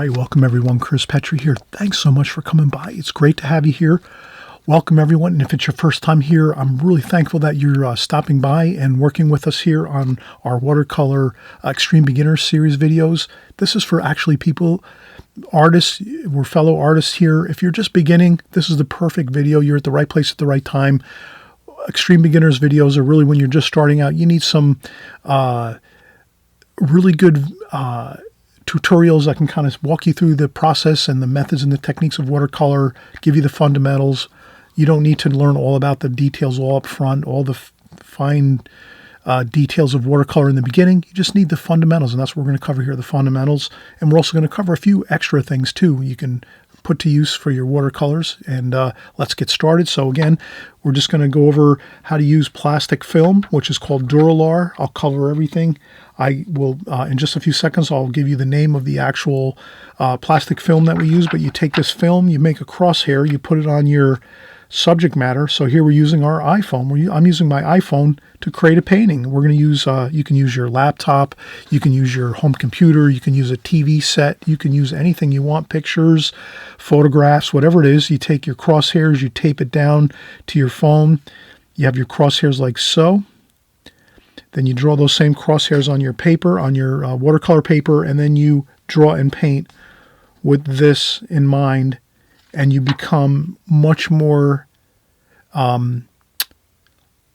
right, welcome everyone. Chris Petrie here. Thanks so much for coming by. It's great to have you here. Welcome everyone. And if it's your first time here, I'm really thankful that you're stopping by and working with us here on our Watercolor Extreme Beginners series videos. This is for actually people, artists. We're fellow artists here. If you're just beginning, this is the perfect video. You're at the right place at the right time. Extreme Beginners videos are really when you're just starting out. You need some really good tutorials that can kind of walk you through the process and the methods and the techniques of watercolor, give you the fundamentals. You don't need to learn all about the details all up front, all the fine details of watercolor in the beginning. You just need the fundamentals, and that's what we're going to cover here, the fundamentals. And we're also going to cover a few extra things too you can put to use for your watercolors. And let's get started. So again, we're just going to go over how to use plastic film, which is called Duralar. I'll cover everything. I will, in just a few seconds, I'll give you the name of the actual plastic film that we use. But you take this film, you make a crosshair, you put it on your subject matter. So here we're using our iPhone. I'm using my iPhone to create a painting. We're going to use, you can use your laptop, you can use your home computer, you can use a TV set, you can use anything you want, pictures, photographs, whatever it is. You take your crosshairs, you tape it down to your phone. You have your crosshairs like so. Then you draw those same crosshairs on your paper, on your watercolor paper, and then you draw and paint with this in mind, and you become much more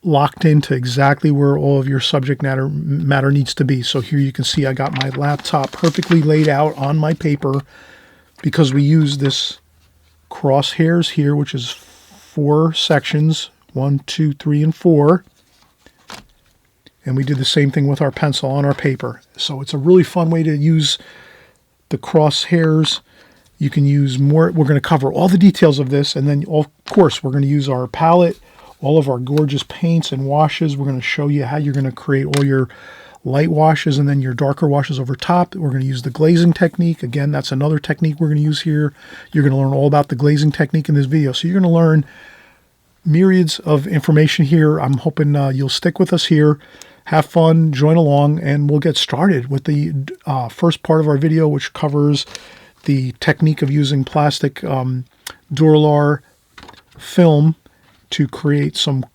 locked into exactly where all of your subject matter needs to be. So here you can see I got my laptop perfectly laid out on my paper because we use this crosshairs here, which is 4 sections, 1, 2, 3, and 4. And we did the same thing with our pencil on our paper. So it's a really fun way to use the crosshairs. You can use more. We're going to cover all the details of this. And then, of course, we're going to use our palette, all of our gorgeous paints and washes. We're going to show you how you're going to create all your light washes and then your darker washes over top. We're going to use the glazing technique. Again, that's another technique we're going to use here. You're going to learn all about the glazing technique in this video. So you're going to learn myriads of information here. I'm hoping you'll stick with us here. Have fun, join along, and we'll get started with the first part of our video, which covers the technique of using plastic Duralar film to create some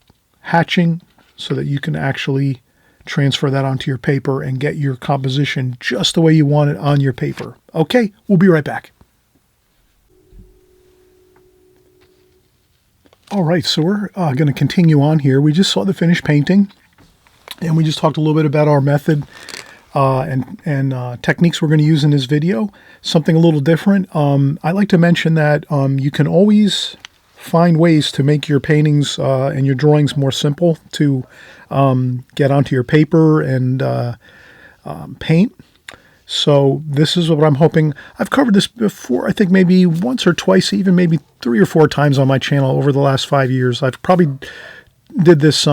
hatching so that you can actually transfer that onto your paper and get your composition just the way you want it on your paper. Okay, we'll be right back. All right, so we're going to continue on here. We just saw the finished painting. And we just talked a little bit about our method and techniques we're going to use in this video. Something a little different. I like to mention that you can always find ways to make your paintings and your drawings more simple to get onto your paper and paint. So this is what I'm hoping. I've covered this before, I think maybe once or twice, even maybe 3 or 4 times on my channel over the last 5 years. I've probably did this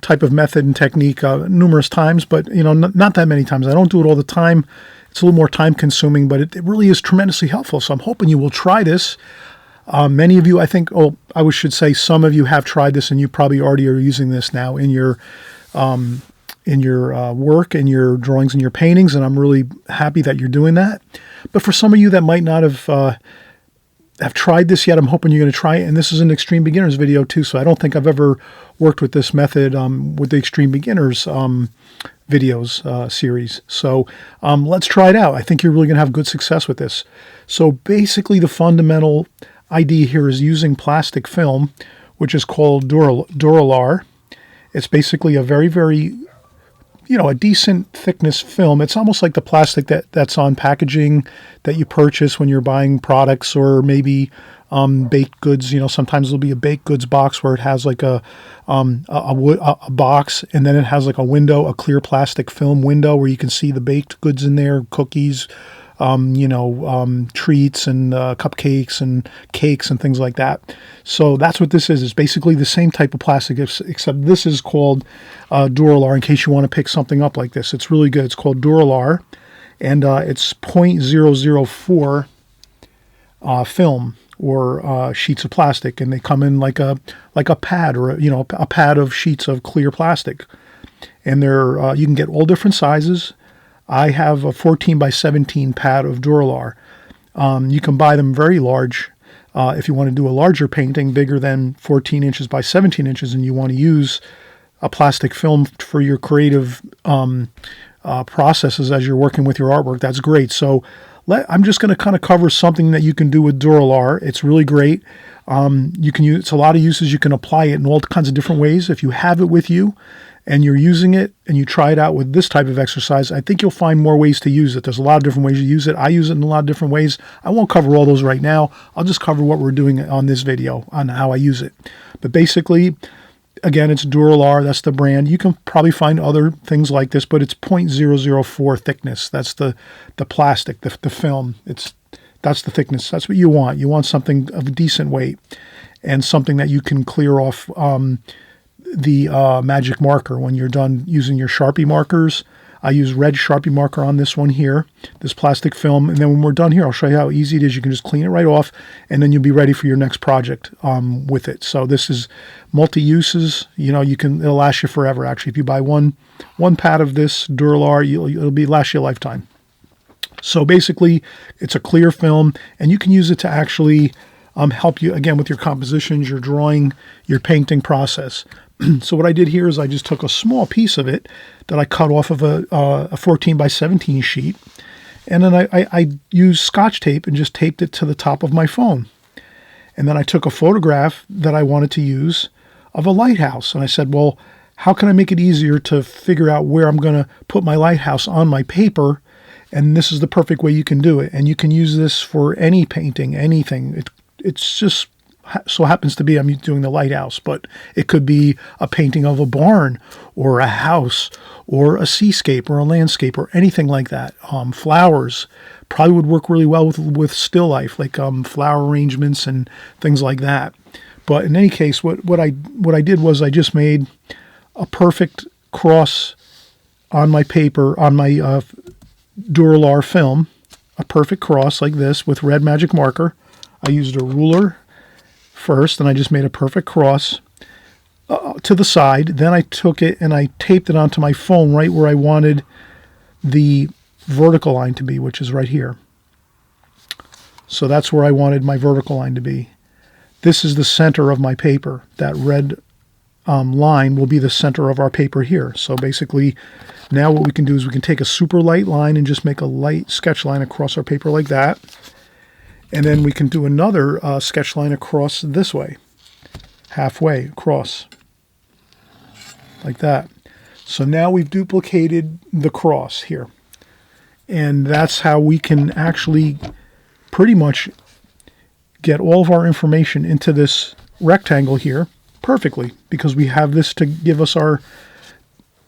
type of method and technique numerous times, but not that many times. I don't do it all the time. It's a little more time consuming, but it really is tremendously helpful. So I'm hoping you will try this. Many of you, I think, should say some of you have tried this, and you probably already are using this now in your work and your drawings and your paintings, and I'm really happy that you're doing that. But for some of you that might not have tried this yet, I'm hoping you're going to try it. And this is an Extreme Beginners video too, so I don't think I've ever worked with this method with the Extreme Beginners videos series. So let's try it out. I think you're really going to have good success with this. So basically the fundamental idea here is using plastic film, which is called Duralar. It's basically a very, very a decent thickness film. It's almost like the plastic that's on packaging that you purchase when you're buying products or maybe baked goods. Sometimes there'll be a baked goods box where it has like a box, and then it has like a window, a clear plastic film window where you can see the baked goods in there, cookies, treats and cupcakes and cakes and things like that. So that's what this is. It's basically the same type of plastic, except this is called Duralar, in case you want to pick something up like this. It's really good. It's called Duralar, and it's 0.004 film or sheets of plastic, and they come in like a pad or a pad of sheets of clear plastic, and they're you can get all different sizes. I have a 14 by 17 pad of Duralar. You can buy them very large if you want to do a larger painting, bigger than 14 inches by 17 inches, and you want to use a plastic film for your creative processes as you're working with your artwork. That's great. So I'm just going to kind of cover something that you can do with Duralar. It's really great. You can use, it's a lot of uses. You can apply it in all kinds of different ways. If you have it with you and you're using it and you try it out with this type of exercise, I think you'll find more ways to use it. There's a lot of different ways to use it. I use it in a lot of different ways. I won't cover all those right now. I'll just cover what we're doing on this video on how I use it. But basically, again, it's Duralar. That's the brand. You can probably find other things like this, but it's 0.004 thickness. That's the plastic, the film. That's the thickness. That's what you want. You want something of a decent weight and something that you can clear off the magic marker when you're done using your Sharpie markers. I use red Sharpie marker on this one here, this plastic film. And then when we're done here, I'll show you how easy it is. You can just clean it right off, and then you'll be ready for your next project with it. So this is multi-uses. You know, it'll last you forever, actually. If you buy one pad of this Duralar, it'll last you a lifetime. So basically, it's a clear film, and you can use it to actually help you, again, with your compositions, your drawing, your painting process. So what I did here is I just took a small piece of it that I cut off of a 14 by 17 sheet, and then I used Scotch tape and just taped it to the top of my phone. And then I took a photograph that I wanted to use of a lighthouse, and I said, well, how can I make it easier to figure out where I'm going to put my lighthouse on my paper? And this is the perfect way you can do it. And you can use this for any painting, anything. It's just so happens to be I'm doing the lighthouse, but it could be a painting of a barn or a house or a seascape or a landscape or anything like that. Flowers probably would work really well with still life, like flower arrangements and things like that. But in any case, what I did was I just made a perfect cross on my paper, on my Duralar film, a perfect cross like this with red magic marker. I used a ruler first, and I just made a perfect cross to the side. Then I took it and I taped it onto my phone right where I wanted the vertical line to be, which is right here. So that's where I wanted my vertical line to be. This is the center of my paper. That red line will be the center of our paper here. So basically, now what we can do is we can take a super light line and just make a light sketch line across our paper like that. And then we can do another sketch line across this way, halfway across, like that. So now we've duplicated the cross here. And that's how we can actually pretty much get all of our information into this rectangle here perfectly, because we have this to give us our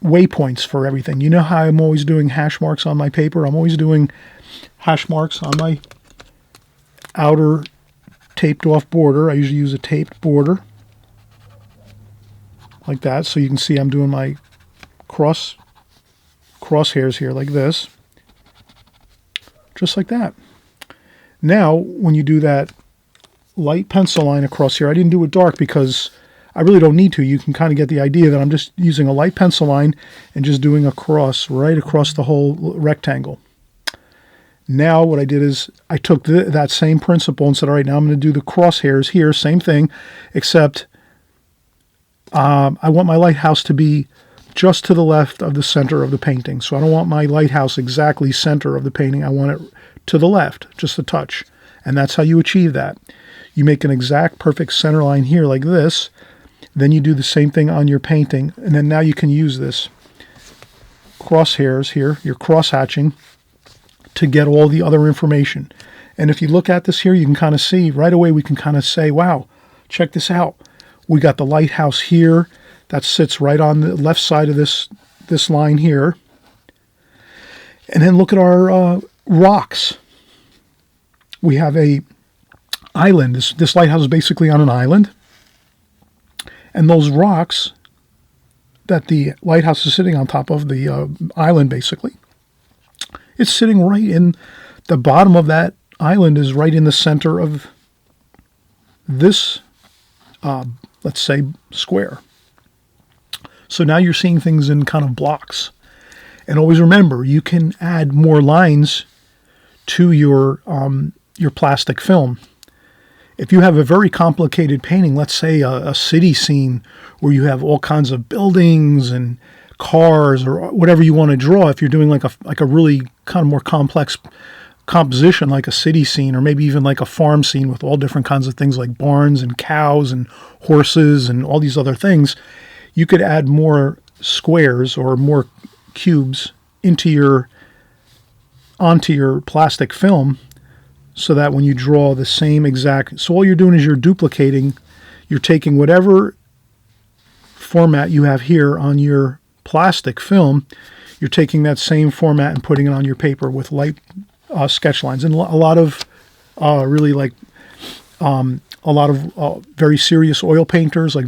waypoints for everything. You know how I'm always doing hash marks on my paper? I'm always doing hash marks on my outer taped off border. I usually use a taped border like that, so you can see I'm doing my crosshairs here like this, just like that. Now when you do that light pencil line across here, I didn't do it dark because I really don't need to. You can kind of get the idea that I'm just using a light pencil line and just doing a cross right across the whole rectangle. Now what I did is I took that same principle and said, all right, now I'm going to do the crosshairs here, same thing, except I want my lighthouse to be just to the left of the center of the painting. So I don't want my lighthouse exactly center of the painting. I want it to the left, just a touch. And that's how you achieve that. You make an exact perfect center line here like this. Then you do the same thing on your painting. And then now you can use this crosshairs here, your cross-hatching, to get all the other information. And if you look at this here, you can kind of see right away, we can kind of say, wow, check this out. We got the lighthouse here that sits right on the left side of this line here. And then look at our rocks. We have a island. This lighthouse is basically on an island. And those rocks that the lighthouse is sitting on top of, the island basically, it's sitting right in the bottom of that island, is right in the center of this, let's say, square. So now you're seeing things in kind of blocks. And always remember, you can add more lines to your plastic film. If you have a very complicated painting, let's say a city scene where you have all kinds of buildings and cars or whatever you want to draw, if you're doing like a really kind of more complex composition like a city scene, or maybe even like a farm scene with all different kinds of things like barns and cows and horses and all these other things, you could add more squares or more cubes onto your plastic film, so that when you draw the same exact, so all you're doing is you're taking whatever format you have here on your plastic film, you're taking that same format and putting it on your paper with light sketch lines. And a lot of very serious oil painters, like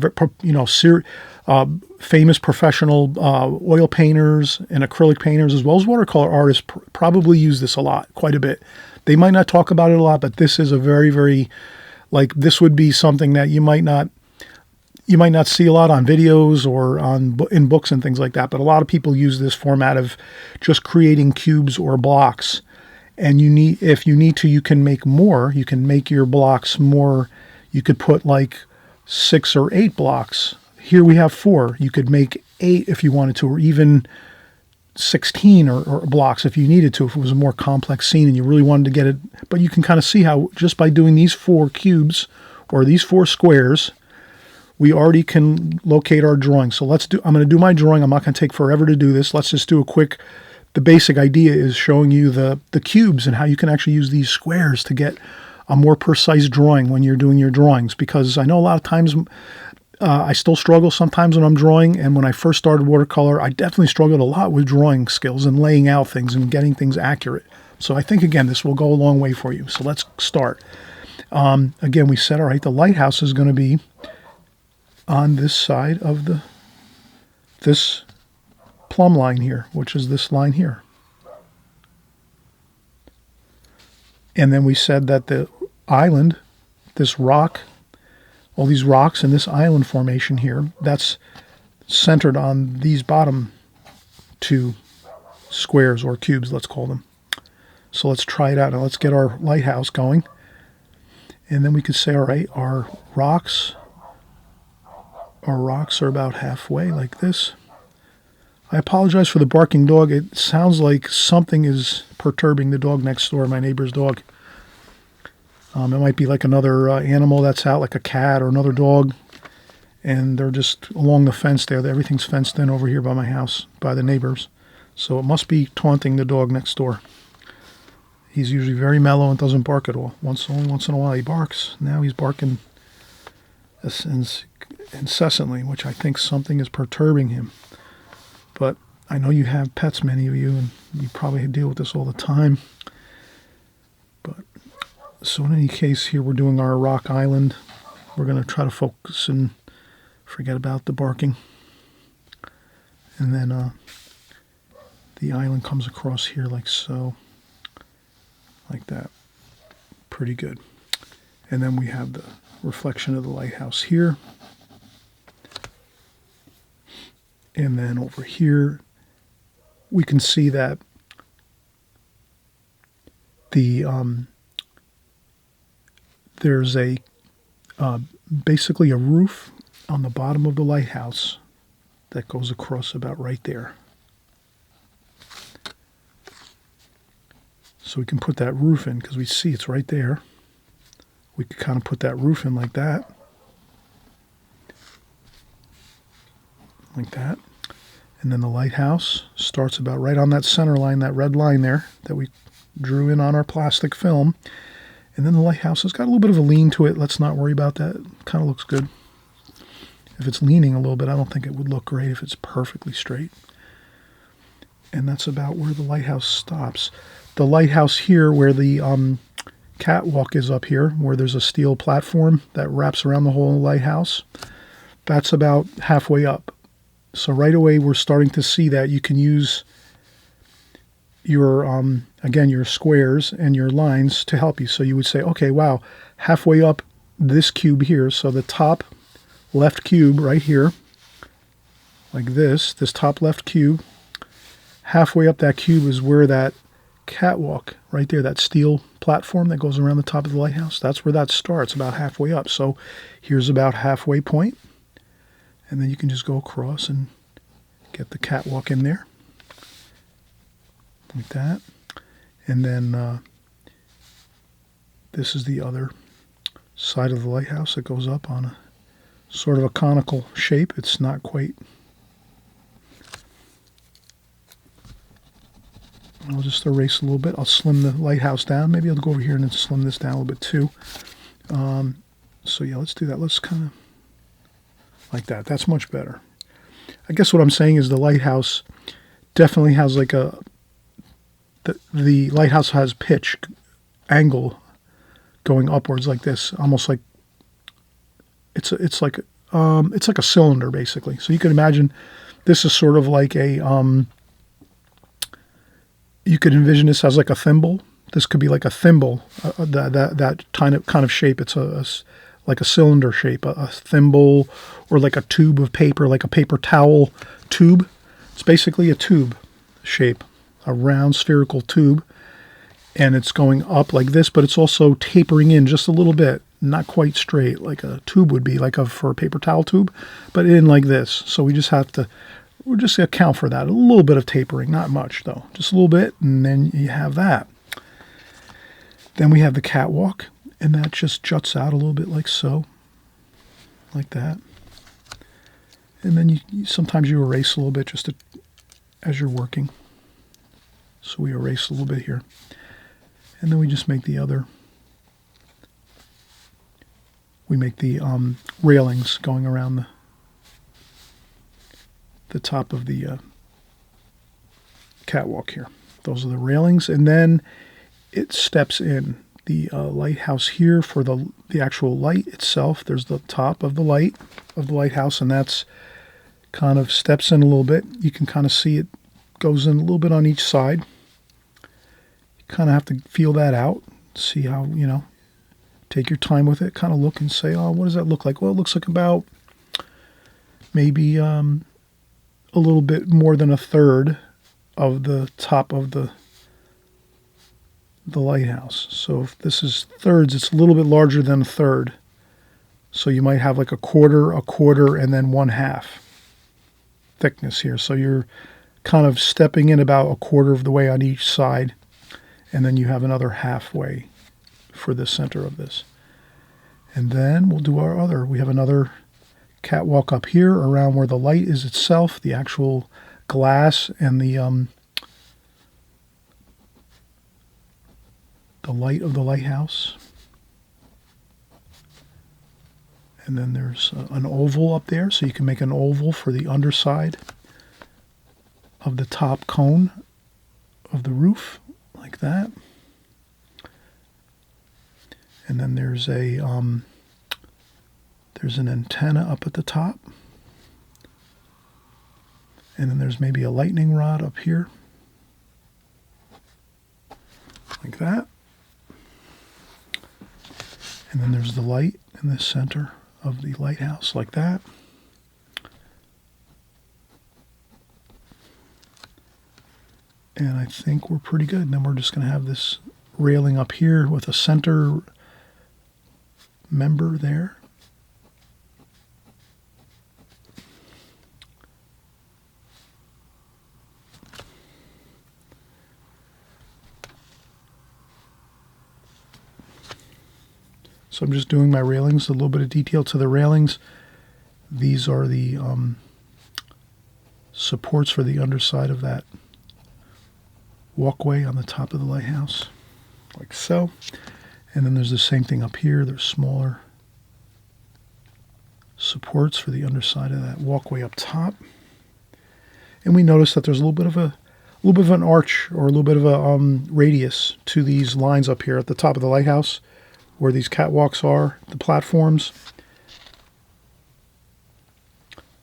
famous professional oil painters and acrylic painters, as well as watercolor artists, probably use this quite a bit. They might not talk about it a lot, but this is a very, very, this would be something that you might not see a lot on videos or in books and things like that. But a lot of people use this format of just creating cubes or blocks. And if you need to, you can make more. You can make your blocks more. You could put like 6 or 8 blocks. Here we have 4. You could make 8 if you wanted to, or even 16 or blocks if you needed to, if it was a more complex scene and you really wanted to get it. But you can kind of see how just by doing these 4 cubes or these 4 squares, we already can locate our drawing. So I'm going to do my drawing. I'm not going to take forever to do this. Let's just do the basic idea is showing you the cubes and how you can actually use these squares to get a more precise drawing when you're doing your drawings. Because I know a lot of times I still struggle sometimes when I'm drawing, and when I first started watercolor, I definitely struggled a lot with drawing skills and laying out things and getting things accurate. So I think, again, this will go a long way for you. So let's start. Again, we said, all right, the lighthouse is going to be on this side of this plumb line here, which is this line here. And then we said that the island, this rock, all these rocks in this island formation here, that's centered on these bottom 2 squares or cubes, let's call them. So let's try it out. Now let's get our lighthouse going. And then we could say, all right, our rocks are about halfway like this. I apologize for the barking dog. It sounds like something is perturbing the dog next door, my neighbor's dog. It might be like another animal that's out, like a cat or another dog. And they're just along the fence there. Everything's fenced in over here by my house, by the neighbors. So it must be taunting the dog next door. He's usually very mellow and doesn't bark at all. Once in a while he barks. Now he's barking incessantly, which I think something is perturbing him. But I know you have pets, many of you, and you probably deal with this all the time. So in any case, here we're doing our rock island. We're going to try to focus and forget about the barking. And then the island comes across here like so, like that. Pretty good. And then we have the reflection of the lighthouse here. And then over here, we can see that there's basically a roof on the bottom of the lighthouse that goes across about right there. So we can put that roof in because we see it's right there. We could kind of put that roof in like that. Like that. And then the lighthouse starts about right on that center line, that red line there that we drew in on our plastic film. And then the lighthouse has got a little bit of a lean to it. Let's not worry about that. It kind of looks good. If it's leaning a little bit, I don't think it would look great if it's perfectly straight. And that's about where the lighthouse stops. The lighthouse here, where the catwalk is up here, where there's a steel platform that wraps around the whole lighthouse, that's about halfway up. So right away, we're starting to see that you can use your, again, your squares and your lines to help you. So you would say, okay, wow, halfway up this cube here, so the top left cube right here, like this top left cube, halfway up that cube is where that catwalk right there, that steel platform that goes around the top of the lighthouse, that's where that starts, about halfway up. So here's about halfway point, and then you can just go across and get the catwalk in there like that. And then this is the other side of the lighthouse that goes up on a sort of a conical shape. It's not quite. I'll just erase a little bit. I'll slim the lighthouse down. Maybe I'll go over here and then slim this down a little bit too. So yeah, let's do that. Let's kind of like that. That's much better. I guess what I'm saying is the lighthouse definitely has like a, the lighthouse has pitch, angle going upwards like this, almost like it's like a cylinder basically. So you can imagine this is sort of like a you could envision this as like a thimble. This could be like a thimble, that kind of shape. It's like a cylinder shape, a thimble, or like a tube of paper, like a paper towel tube. It's basically a tube shape, a round spherical tube, and it's going up like this, but it's also tapering in just a little bit, not quite straight like a tube would be, like for a paper towel tube, but in like this. So we just account for that. A little bit of tapering, not much though, just a little bit, and then you have that. Then we have the catwalk, and that just juts out a little bit like so, like that. And then sometimes you erase a little bit just as you're working. So we erase a little bit here. And then we just make the railings going around the top of the catwalk here. Those are the railings, and then it steps in the lighthouse here for the actual light itself. There's the top of the lighthouse, and that's kind of steps in a little bit. You can kind of see it goes in a little bit on each side. You kind of have to feel that out, see how, take your time with it, kind of look and say, oh, what does that look like? Well, it looks like about maybe a little bit more than a third of the top of the lighthouse. So if this is thirds, it's a little bit larger than a third. So you might have like a quarter, and then 1/2 thickness here. So you're kind of stepping in about a quarter of the way on each side, and then you have another halfway for the center of this. And then we'll do we have another catwalk up here around where the light is itself, the actual glass and the light of the lighthouse. And then there's an oval up there, so you can make an oval for the underside of the top cone of the roof, like that. And then there's an antenna up at the top. And then there's maybe a lightning rod up here, like that. And then there's the light in the center of the lighthouse, like that. And I think we're pretty good. And then we're just going to have this railing up here with a center member there. So I'm just doing my railings, a little bit of detail to the railings. These are the supports for the underside of that walkway on the top of the lighthouse, like so. And then there's the same thing up here. There's smaller supports for the underside of that walkway up top. And we notice that there's a little bit of an arch, or a little bit of a radius to these lines up here at the top of the lighthouse, where these catwalks are, the platforms.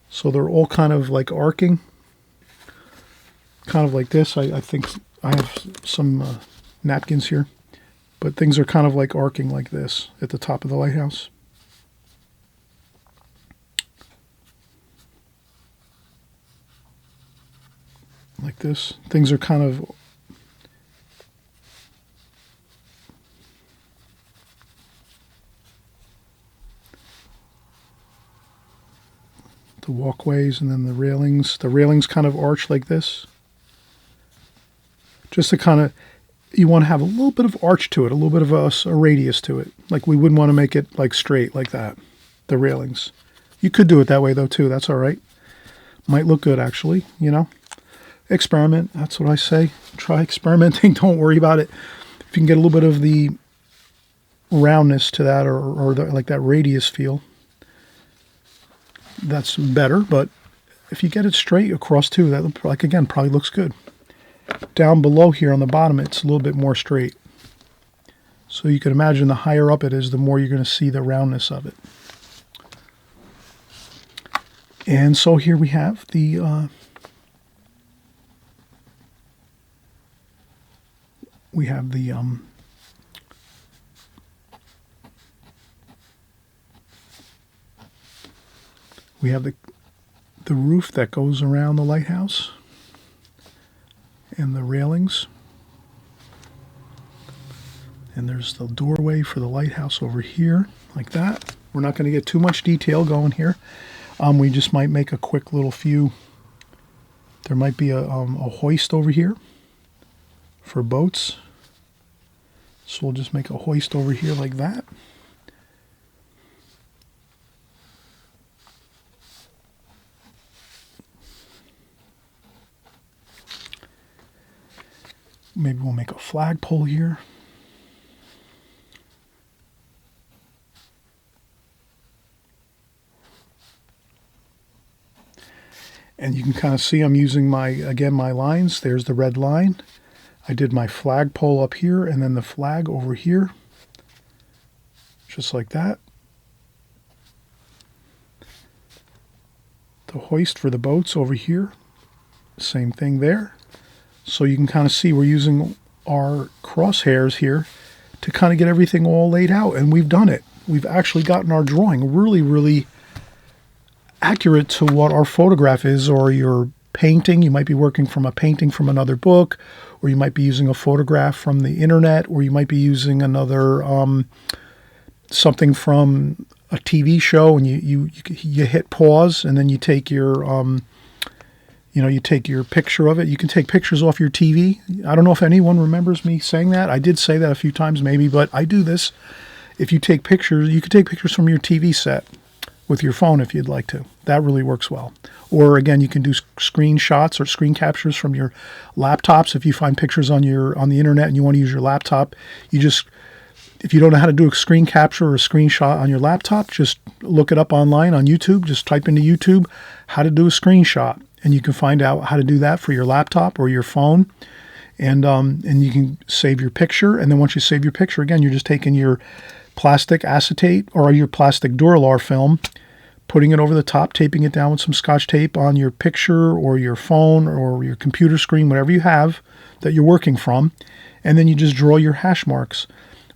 So they're all kind of like arcing, kind of like this. I think I have some napkins here, but things are kind of like arcing like this at the top of the lighthouse. like this. Things are kind of the walkways and then the railings. The railings kind of arch like this. Just to kind of, you want to have a little bit of arch to it, a little bit of a radius to it. Like we wouldn't want to make it like straight like that, the railings. You could do it that way though too, that's all right. Might look good actually, you know. Experiment, that's what I say. Try experimenting, don't worry about it. If you can get a little bit of the roundness to that or like that radius feel, that's better. But if you get it straight across too, that, like again, probably looks good. Down below here on the bottom, it's a little bit more straight. So you can imagine the higher up it is, the more you're going to see the roundness of it. And so here we have the we have the roof that goes around the lighthouse and the railings. And there's the doorway for the lighthouse over here, like that. We're not going to get too much detail going here. We just might make a quick little few. There might be a hoist over here for boats. So we'll just make a hoist over here like that. Maybe we'll make a flagpole here. And you can kind of see I'm using my lines. There's the red line. I did my flagpole up here and then the flag over here. Just like that. The hoist for the boats over here. Same thing there. So you can kind of see we're using our crosshairs here to kind of get everything all laid out. And we've done it. We've actually gotten our drawing really, really accurate to what our photograph is, or your painting. You might be working from a painting from another book, or you might be using a photograph from the internet, or you might be using another something from a TV show, and you hit pause, and then you take your you take your picture of it. You can take pictures off your TV. I don't know if anyone remembers me saying that. I did say that a few times maybe, but I do this. If you take pictures, you can take pictures from your TV set with your phone if you'd like to. That really works well. Or again, you can do screenshots or screen captures from your laptops. If you find pictures on the internet and you want to use your laptop, if you don't know how to do a screen capture or a screenshot on your laptop, just look it up online on YouTube. Just type into YouTube how to do a screenshot, and you can find out how to do that for your laptop or your phone. And you can save your picture. And then once you save your picture, again, you're just taking your plastic acetate or your plastic Duralar film, putting it over the top, taping it down with some Scotch tape on your picture or your phone or your computer screen, whatever you have that you're working from, and then you just draw your hash marks.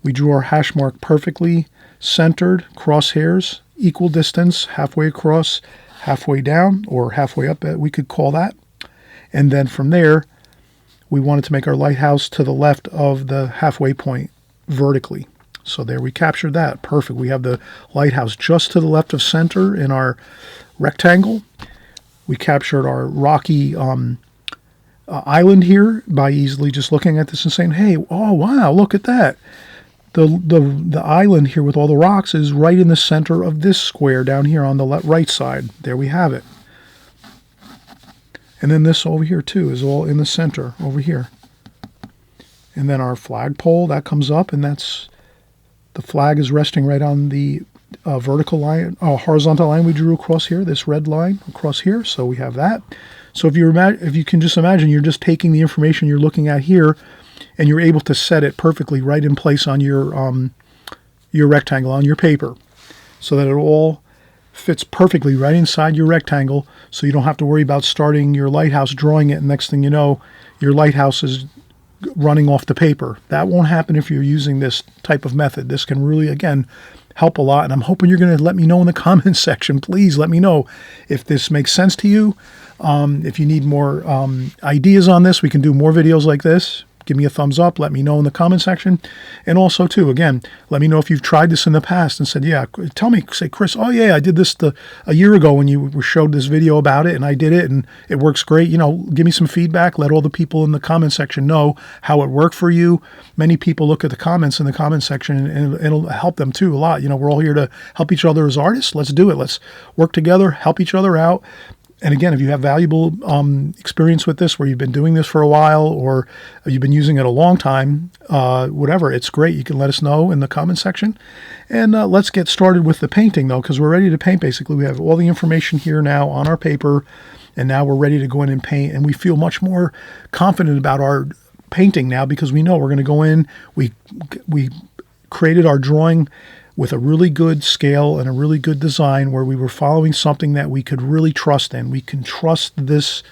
We drew our hash mark perfectly centered, crosshairs, equal distance, halfway across, halfway down, or halfway up, we could call that. And then from there, we wanted to make our lighthouse to the left of the halfway point vertically. So there we captured that. Perfect. We have the lighthouse just to the left of center in our rectangle. We captured our rocky island here by easily just looking at this and saying, hey, oh, wow, look at that. The island here with all the rocks is right in the center of this square down here on the right side. There we have it. And then this over here too is all in the center over here. And then our flagpole, that comes up, and the flag is resting right on the vertical line, horizontal line we drew across here, this red line across here. So we have that. So if you can just imagine, you're just taking the information you're looking at here, and you're able to set it perfectly right in place on your rectangle, on your paper, so that it all fits perfectly right inside your rectangle, so you don't have to worry about starting your lighthouse, drawing it, and next thing you know, your lighthouse is running off the paper. That won't happen if you're using this type of method. This can really, again, help a lot. And I'm hoping you're going to let me know in the comments section. Please let me know if this makes sense to you. If you need more ideas on this, we can do more videos like this. Give me a thumbs up. Let me know in the comment section. And also, too, again, let me know if you've tried this in the past and said, yeah, tell me, say, Chris, oh, yeah, I did this a year ago when you showed this video about it, and I did it, and it works great. You know, give me some feedback. Let all the people in the comment section know how it worked for you. Many people look at the comments in the comment section, and it'll help them, too, a lot. You know, we're all here to help each other as artists. Let's do it. Let's work together, help each other out. And again, if you have valuable experience with this, where you've been doing this for a while, or you've been using it a long time, whatever, it's great. You can let us know in the comment section. And let's get started with the painting, though, because we're ready to paint, basically. We have all the information here now on our paper, and now we're ready to go in and paint. And we feel much more confident about our painting now, because we know we're going to go in. We created our drawing with a really good scale and a really good design, where we were following something that we could really trust in. We can trust this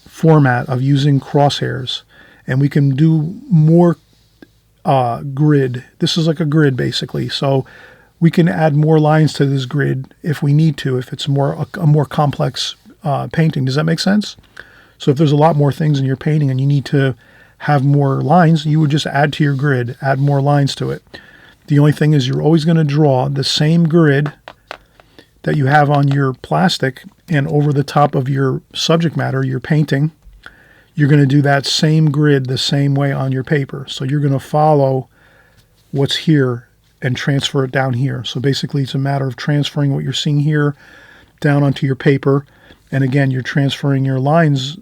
format of using crosshairs, and we can do more grid. This is like a grid, basically. So we can add more lines to this grid if we need to, if it's a more complex painting. Does that make sense? So if there's a lot more things in your painting and you need to have more lines, you would just add to your grid, add more lines to it. The only thing is, you're always going to draw the same grid that you have on your plastic, and over the top of your subject matter, your painting, you're going to do that same grid the same way on your paper. So you're going to follow what's here and transfer it down here. So basically, it's a matter of transferring what you're seeing here down onto your paper. And again, you're transferring your lines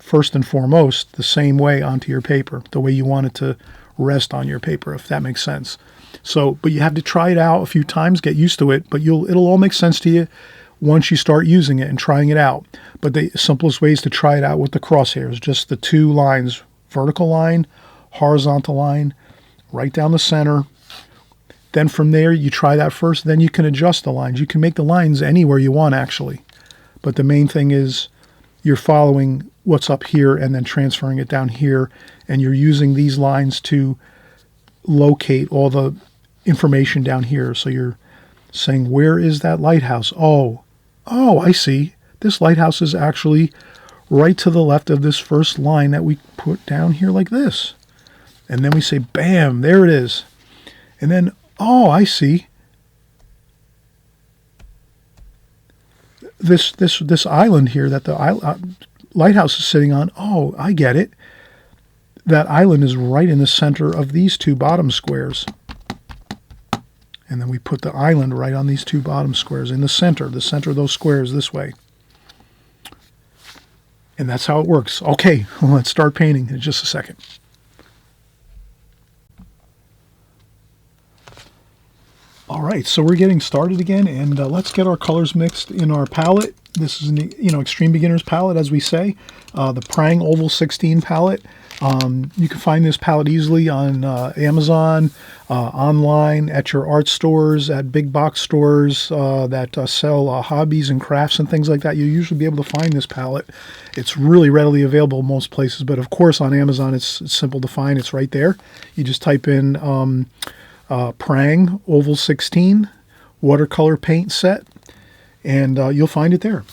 first and foremost the same way onto your paper, the way you want it to rest on your paper, if that makes sense. So, but you have to try it out a few times, get used to it, but it'll all make sense to you once you start using it and trying it out. But the simplest way is to try it out with the crosshairs, just the two lines, vertical line, horizontal line, right down the center. Then from there, you try that first, then you can adjust the lines. You can make the lines anywhere you want, actually. But the main thing is you're following what's up here and then transferring it down here, and you're using these lines to locate all the information down here. So you're saying, where is that lighthouse? Oh, I see. This lighthouse is actually right to the left of this first line that we put down here like this. And then we say, bam, there it is. And then, oh, I see. This island here that the lighthouse is sitting on. Oh, I get it. That island is right in the center of these two bottom squares. And then we put the island right on these two bottom squares in the center of those squares this way. And that's how it works. Okay, well, let's start painting in just a second. All right, so we're getting started again, and let's get our colors mixed in our palette. This is an extreme beginner's palette, as we say, the Prang Oval 16 palette. You can find this palette easily on Amazon, online, at your art stores, at big box stores that sell hobbies and crafts and things like that. You'll usually be able to find this palette. It's really readily available in most places, but of course on Amazon it's simple to find. It's right there. You just type in Prang Oval 16 watercolor paint set, and you'll find it there.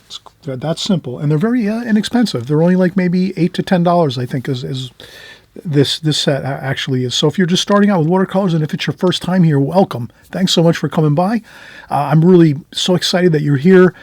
That's simple, and they're very inexpensive. They're only like maybe $8 to $10, I think, is this set actually is. So if you're just starting out with watercolors, and if it's your first time here, welcome. Thanks so much for coming by. I'm really so excited that you're here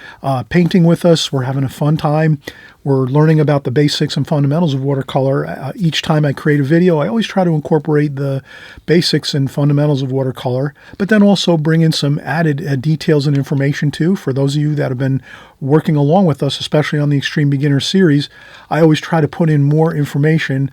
painting with us. We're having a fun time. We're learning about the basics and fundamentals of watercolor. Each time I create a video, I always try to incorporate the basics and fundamentals of watercolor, but then also bring in some added details and information too. For those of you that have been working along with us, especially on the Extreme Beginner series, I always try to put in more information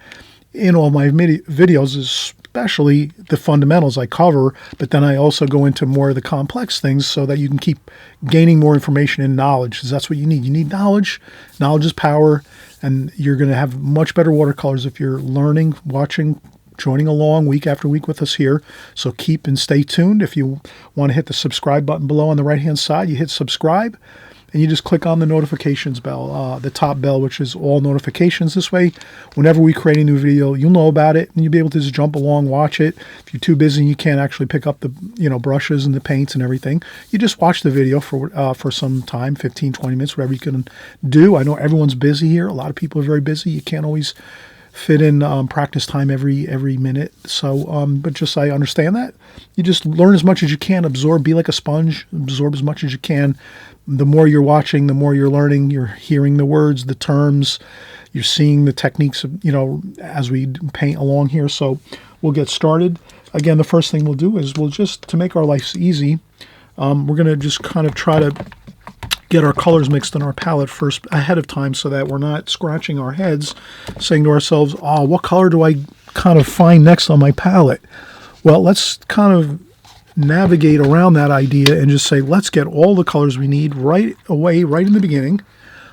in all my videos, especially the fundamentals I cover, but then I also go into more of the complex things so that you can keep gaining more information and knowledge, because that's what you need. You need knowledge. Knowledge is power, and you're going to have much better watercolors if you're learning, watching, joining along week after week with us here. So keep and stay tuned. If you want to hit the subscribe button below on the right-hand side, you hit subscribe. and you just click on the notifications bell, the top bell, which is all notifications. This way, whenever we create a new video, you'll know about it, and you'll be able to just jump along, watch it. If you're too busy and you can't actually pick up the brushes and the paints and everything, you just watch the video for some time, 15, 20 minutes, whatever you can do. I know everyone's busy here. A lot of people are very busy. You can't always fit in practice time every minute. So, but just I understand that. You just learn as much as you can, absorb, be like a sponge, absorb as much as you can. The more you're watching, the more you're learning. You're hearing the words, the terms, you're seeing the techniques, as we paint along here. So we'll get started. Again, the first thing we'll do is we'll just, to make our life easy, we're going to just kind of try to get our colors mixed in our palette first ahead of time so that we're not scratching our heads saying to ourselves, oh, what color do I kind of find next on my palette? Well, let's kind of navigate around that idea and just say, let's get all the colors we need right away, right in the beginning,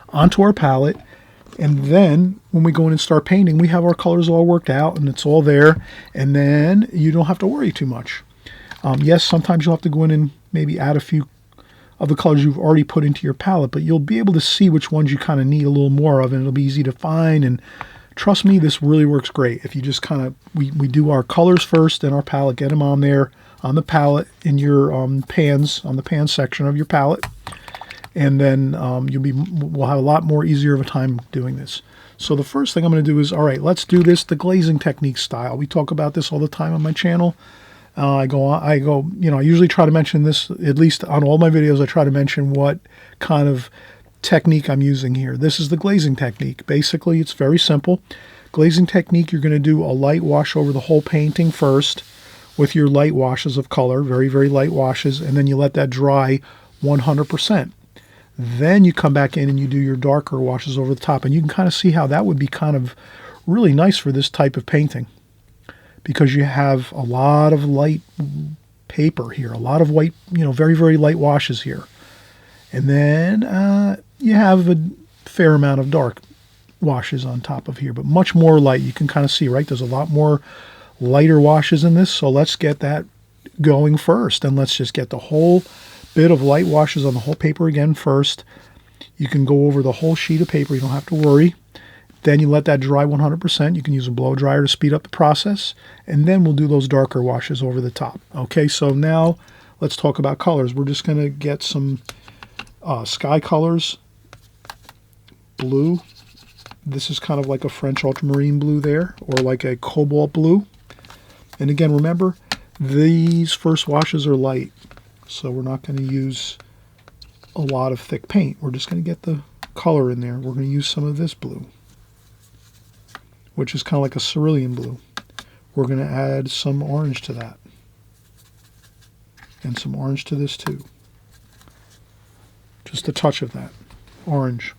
onto our palette. And then when we go in and start painting, we have our colors all worked out and it's all there. And then you don't have to worry too much. Yes, sometimes you'll have to go in and maybe add a few of the colors you've already put into your palette, but you'll be able to see which ones you kind of need a little more of, and it'll be easy to find. And trust me, this really works great. If you just kind of, we do our colors first in our palette, get them on there, on the palette, in your pans, on the pan section of your palette, and then we'll have a lot more easier of a time doing this. So the first thing I'm going to do is, all right, let's do this the glazing technique style. We talk about this all the time on my channel. I usually try to mention this, at least on all my videos, I try to mention what kind of technique I'm using here. This is the glazing technique. Basically, it's very simple. Glazing technique, you're going to do a light wash over the whole painting first with your light washes of color, very, very light washes, and then you let that dry 100%. Then you come back in and you do your darker washes over the top, and you can kind of see how that would be kind of really nice for this type of painting, because you have a lot of light paper here, a lot of white, very, very light washes here. And then you have a fair amount of dark washes on top of here, but much more light. You can kind of see, right? There's a lot more lighter washes in this. So let's get that going first. And let's just get the whole bit of light washes on the whole paper again first. You can go over the whole sheet of paper. You don't have to worry. Then you let that dry 100%. You can use a blow dryer to speed up the process. And then we'll do those darker washes over the top. Okay, so now let's talk about colors. We're just going to get some sky colors. Blue. This is kind of like a French ultramarine blue there, or like a cobalt blue. And again, remember, these first washes are light. So we're not going to use a lot of thick paint. We're just going to get the color in there. We're going to use some of this blue, which is kind of like a cerulean blue. We're going to add some orange to that. And some orange to this too. Just a touch of that. Orange.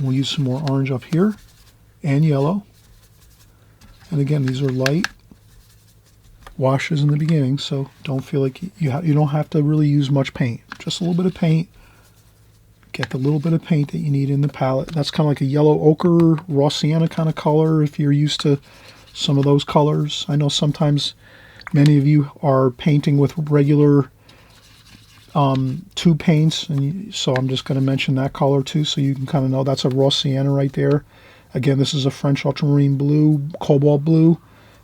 We'll use some more orange up here. And yellow. And again, these are light washes in the beginning, so don't feel like you don't have to really use much paint. Just a little bit of paint. Get the little bit of paint that you need in the palette. That's kind of like a yellow ochre, raw sienna kind of color if you're used to some of those colors. I know sometimes many of you are painting with regular tube paints, and so I'm just going to mention that color too so you can kind of know that's a raw sienna right there. Again, this is a French ultramarine blue, cobalt blue,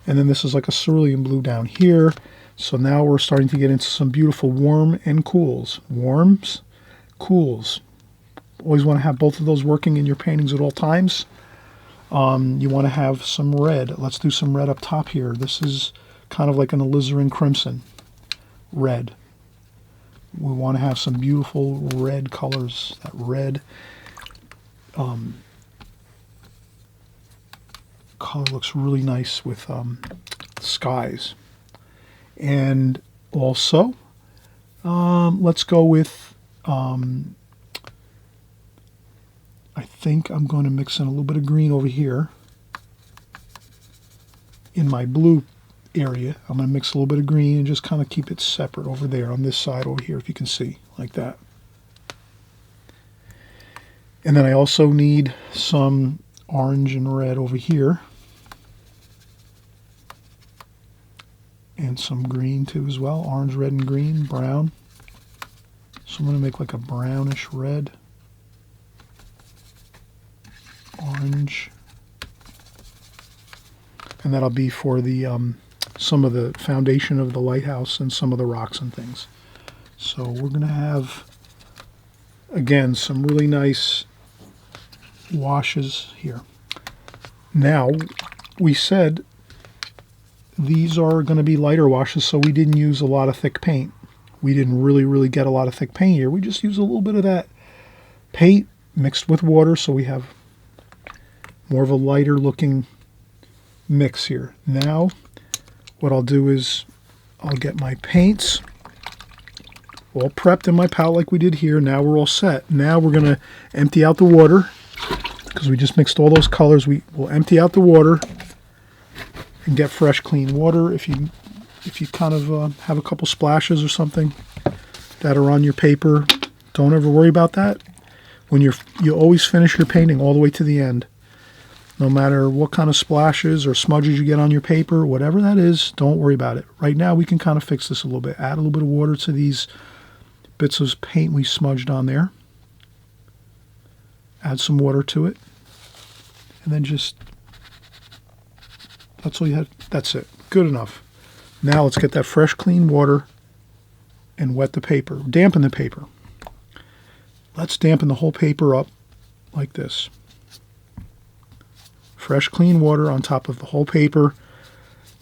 and then this is like a cerulean blue down here. So now we're starting to get into some beautiful warm and cools. Warms, cools. Always want to have both of those working in your paintings at all times. You want to have some red. Let's do some red up top here. This is kind of like an alizarin crimson red. We want to have some beautiful red colors. That red color looks really nice with skies. And also, let's go with, I think I'm going to mix in a little bit of green over here in my blue area. I'm going to mix a little bit of green and just kind of keep it separate over there on this side over here, if you can see, like that. And then I also need some orange and red over here. And some green too as well. Orange, red, and green, brown. So I'm going to make like a brownish red, orange, and that'll be for the some of the foundation of the lighthouse and some of the rocks and things. So we're going to have, again, some really nice washes here. Now, we said these are going to be lighter washes, so we didn't use a lot of thick paint. We didn't really get a lot of thick paint here. We just used a little bit of that paint mixed with water, so we have more of a lighter looking mix here. Now, what I'll do is I'll get my paints all prepped in my palette like we did here. Now we're all set. Now we're going to empty out the water because we just mixed all those colors. We will empty out the water and get fresh, clean water. If you kind of have a couple splashes or something that are on your paper, don't ever worry about that. When you always finish your painting all the way to the end. No matter what kind of splashes or smudges you get on your paper, whatever that is, don't worry about it. Right now we can kind of fix this a little bit. Add a little bit of water to these bits of paint we smudged on there. Add some water to it. And then just, that's all you had. That's it. Good enough. Now let's get that fresh, clean water and wet the paper. Dampen the paper. Let's dampen the whole paper up like this. Fresh, clean water on top of the whole paper.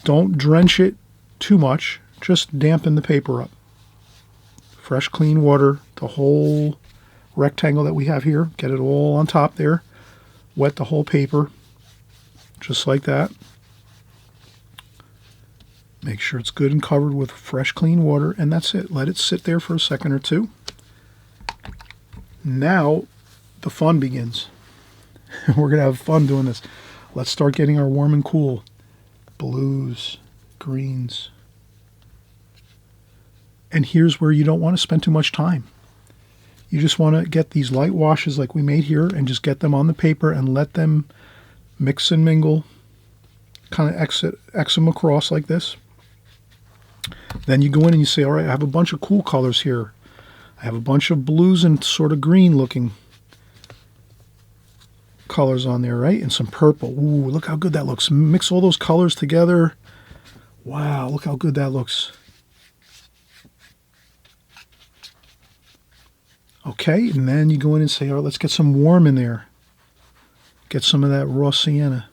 Don't drench it too much. Just dampen the paper up. Fresh, clean water, the whole rectangle that we have here. Get it all on top there. Wet the whole paper, just like that. Make sure it's good and covered with fresh, clean water, and that's it. Let it sit there for a second or two. Now, the fun begins. We're going to have fun doing this. Let's start getting our warm and cool blues, greens. And here's where you don't want to spend too much time. You just want to get these light washes like we made here and just get them on the paper and let them mix and mingle, kind of X them across like this. Then you go in and you say, all right, I have a bunch of cool colors here. I have a bunch of blues and sort of green looking colors on there, right? And some purple. Ooh, look how good that looks. Mix all those colors together. Wow, look how good that looks. Okay, and then you go in and say, all right, let's get some warm in there. Get some of that raw sienna.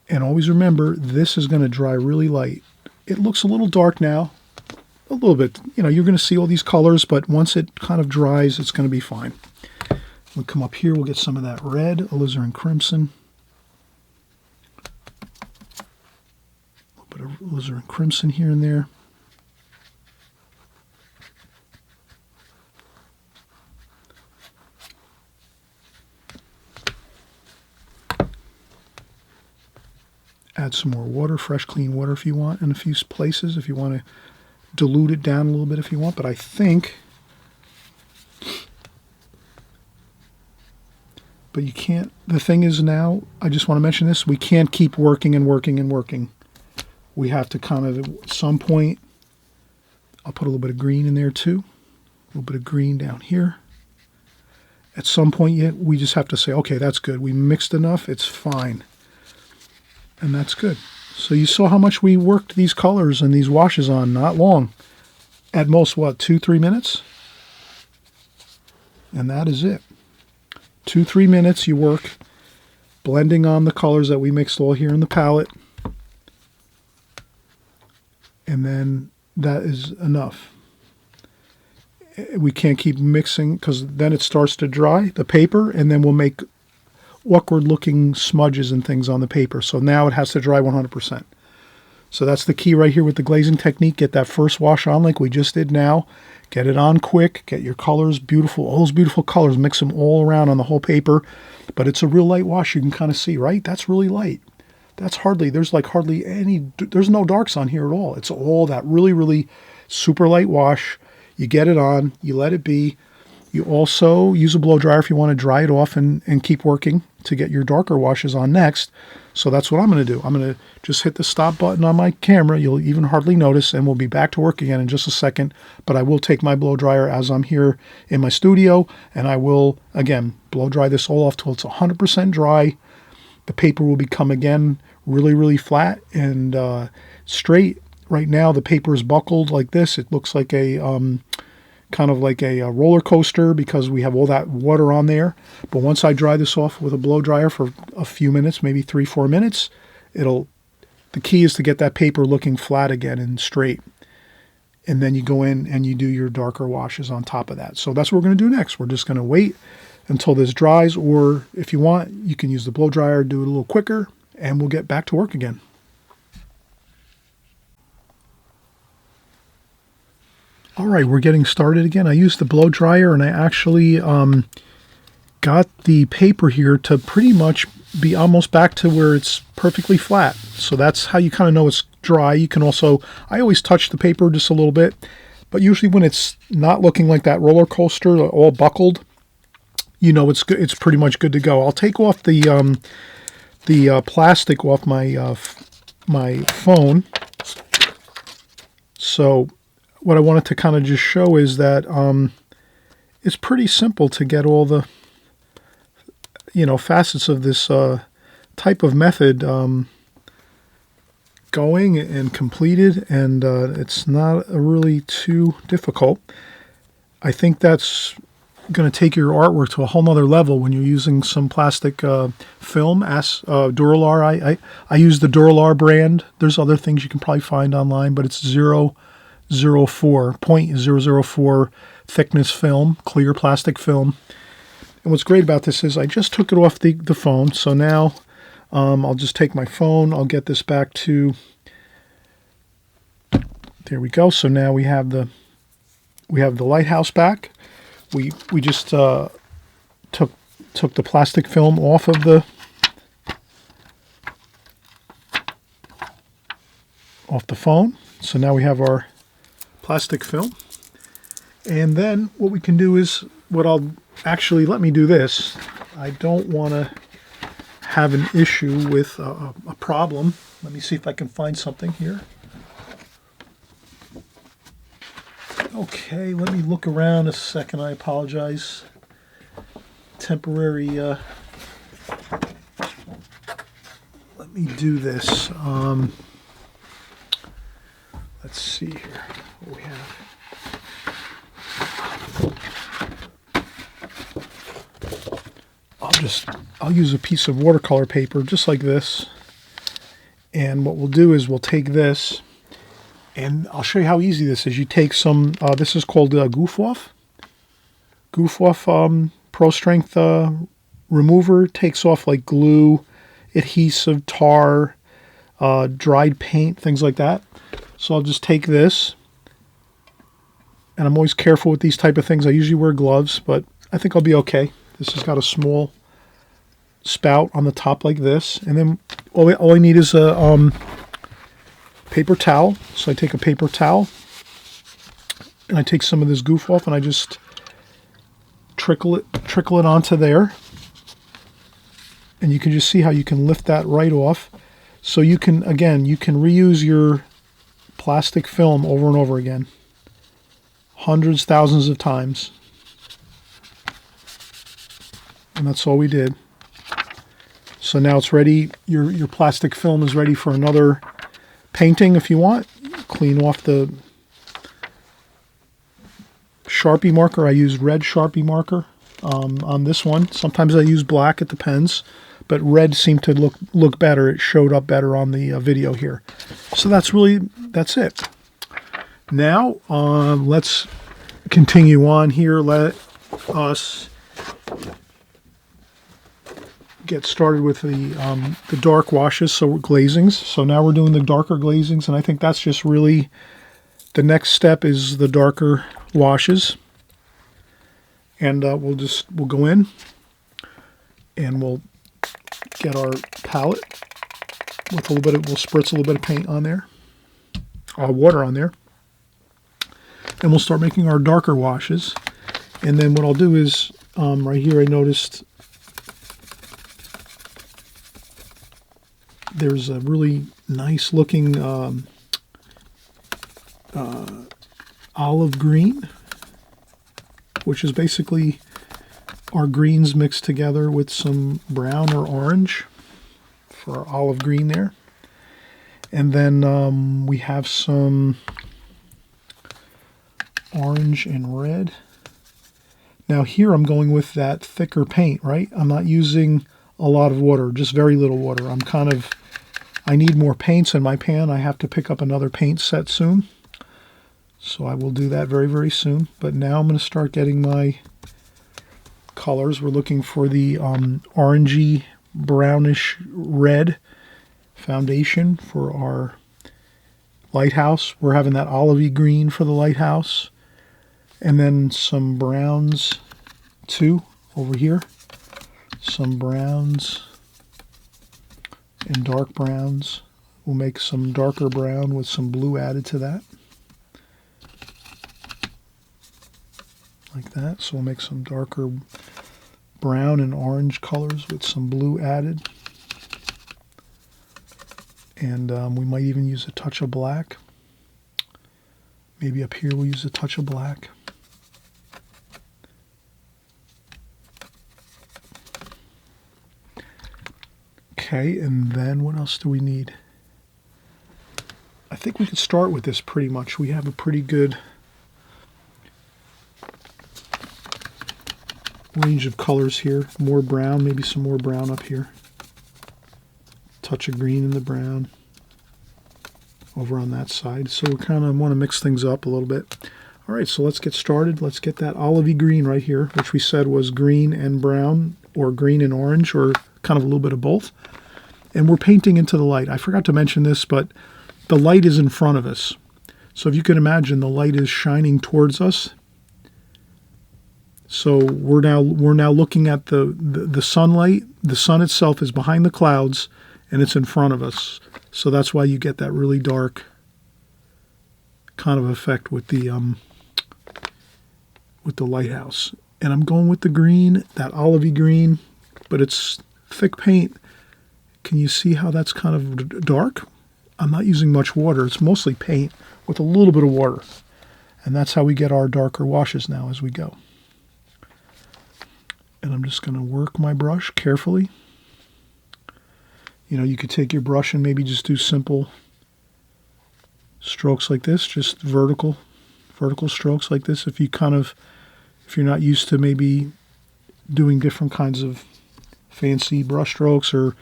And always remember, this is going to dry really light. It looks a little dark now, a little bit. You know, you're going to see all these colors, but once it kind of dries, it's going to be fine. We'll come up here, we'll get some of that red, alizarin crimson. A little bit of alizarin crimson here and there. Add some more water, fresh, clean water if you want, in a few places, if you want to dilute it down a little bit if you want. But I think, but you can't, the thing is now, I just want to mention this, we can't keep working and working and working. We have to kind of, at some point, I'll put a little bit of green in there too, a little bit of green down here. At some point, we just have to say, okay, that's good. We mixed enough, it's fine. And that's good. So you saw how much we worked these colors and these washes on, not long. At most, what, 2-3 minutes? And that is it. 2-3 minutes you work blending on the colors that we mixed all here in the palette. And then that is enough. We can't keep mixing because then it starts to dry, the paper, and then we'll make awkward looking smudges and things on the paper. So now it has to dry 100%. So that's the key right here with the glazing technique. Get that first wash on like we just did now. Get it on quick. Get your colors beautiful. All those beautiful colors. Mix them all around on the whole paper. But it's a real light wash. You can kind of see, right? That's really light. That's there's like hardly any, there's no darks on here at all. It's all that really, really super light wash. You get it on. You let it be. You also use a blow dryer if you want to dry it off and keep working. to get your darker washes on next. So that's what I'm going to do. I'm going to just hit the stop button on my camera. You'll even hardly notice, and we'll be back to work again in just a second. But I will take my blow dryer as I'm here in my studio, and I will, again, blow dry this all off till it's 100% dry. The paper will become, again, really, really flat and straight. Right now, the paper is buckled like this. It looks like a kind of like a roller coaster because we have all that water on there. But once I dry this off with a blow dryer for a few minutes, maybe 3-4 minutes, the key is to get that paper looking flat again and straight. And then you go in and you do your darker washes on top of that. So that's what we're going to do next. We're just going to wait until this dries, or if you want, you can use the blow dryer, do it a little quicker, and we'll get back to work again. All right, we're getting started again. I used the blow dryer, and I actually got the paper here to pretty much be almost back to where it's perfectly flat. So that's how you kind of know it's dry. You can also, I always touch the paper just a little bit, but usually when it's not looking like that roller coaster, all buckled, you know it's good. It's pretty much good to go. I'll take off the plastic off my phone. So what I wanted to kind of just show is that it's pretty simple to get all the facets of this type of method going and completed, and it's not really too difficult. I think that's going to take your artwork to a whole nother level when you're using some plastic film as Duralar. I use the Duralar brand. There's other things you can probably find online, but it's 0.004 thickness film, clear plastic film. And what's great about this is I just took it off the phone. So now I'll just take my phone. I'll get this back to, there we go. So now we have the Lighthouse back. We just took the plastic film off of the phone. So now we have our plastic film. And then what we can do is, let me do this. I don't want to have an issue with a problem. Let me see if I can find something here. Okay, let me look around a second. I apologize. Temporary. Let me do this. Let's see here what we have. I'll use a piece of watercolor paper just like this. And what we'll do is we'll take this, and I'll show you how easy this is. You take some, this is called Goof Off Pro Strength remover. Takes off like glue, adhesive, tar, dried paint, things like that. So I'll just take this, and I'm always careful with these type of things. I usually wear gloves, but I think I'll be okay. This has got a small spout on the top like this, and then all I need is a paper towel. So I take a paper towel, and I take some of this Goof Off, and I just trickle it onto there, and you can just see how you can lift that right off. So you can reuse your plastic film over and over again, hundreds, thousands of times. And that's all we did. So now it's ready. Your plastic film is ready for another painting if you want. Clean off the Sharpie marker. I use red Sharpie marker on this one. Sometimes I use black, it depends. But red seemed to look better. It showed up better on the video here. So that's it. Now let's continue on here. Let us get started with the dark washes, so glazings. So now we're doing the darker glazings, and I think that's just really the next step is the darker washes. And we'll go in and we'll get our palette with a little bit of, we'll spritz a little bit of paint on there, water on there, and we'll start making our darker washes. And then what I'll do is right here I noticed there's a really nice looking olive green, which is basically our greens mixed together with some brown or orange for our olive green there. And then we have some orange and red. Now here I'm going with that thicker paint, right? I'm not using a lot of water, just very little water. I need more paints in my pan. I have to pick up another paint set soon. So I will do that very, very soon. But now I'm going to start getting my colors. We're looking for the orangey, brownish red foundation for our lighthouse. We're having that olivey green for the lighthouse. And then some browns too over here. Some browns and dark browns. We'll make some darker brown with some blue added to that. Like that. So we'll make some darker brown and orange colors with some blue added. And we might even use a touch of black. Maybe up here we'll use a touch of black. Okay, and then what else do we need? I think we could start with this pretty much. We have a pretty good range of colors here. More brown, maybe some more brown up here. Touch of green in the brown over on that side. So we kind of want to mix things up a little bit. All right, so let's get started. Let's get that olivey green right here, which we said was green and brown, or green and orange, or kind of a little bit of both. And we're painting into the light. I forgot to mention this, but the light is in front of us. So if you can imagine, the light is shining towards us. So we're now looking at the sunlight. The sun itself is behind the clouds, and it's in front of us. So that's why you get that really dark kind of effect with the lighthouse. And I'm going with the green, that olivey green, but it's thick paint. Can you see how that's kind of dark? I'm not using much water. It's mostly paint with a little bit of water. And that's how we get our darker washes now as we go. And I'm just going to work my brush carefully. You know, you could take your brush and maybe just do simple strokes like this, just vertical strokes like this. If you're not used to maybe doing different kinds of fancy brush strokes or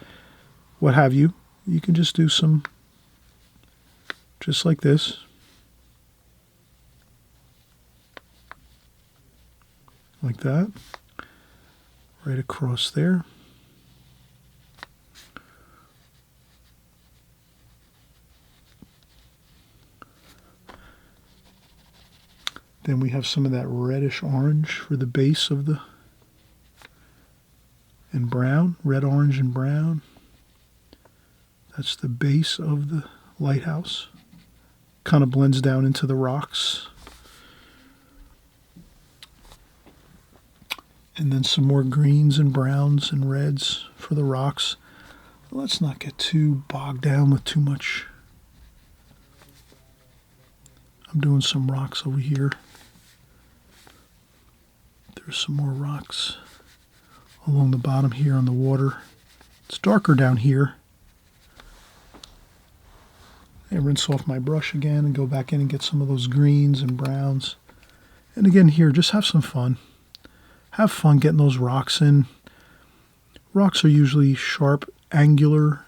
what have you, you can just do some just like this. Like that. Right across there. Then we have some of that reddish orange for the base of the, and brown, red, orange, and brown. That's the base of the lighthouse. Kind of blends down into the rocks. And then some more greens and browns and reds for the rocks. Let's not get too bogged down with too much. I'm doing some rocks over here. There's some more rocks along the bottom here on the water. It's darker down here. And rinse off my brush again and go back in and get some of those greens and browns. And again here, just have some fun. Have fun getting those rocks in. Rocks are usually sharp, angular,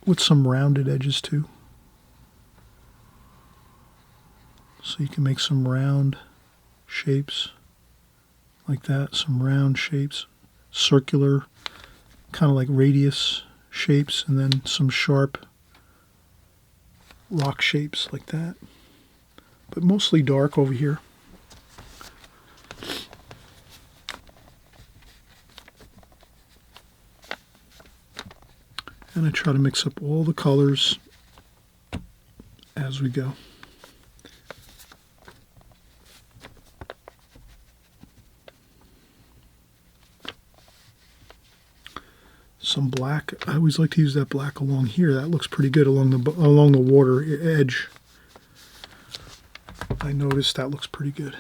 with some rounded edges too. So you can make some round shapes like that, some round shapes, circular, kind of like radius shapes, and then some sharp rock shapes like that, but mostly dark over here. And I try to mix up all the colors as we go. some black. I always like to use that black along here. That looks pretty good along the water edge. I noticed that looks pretty good.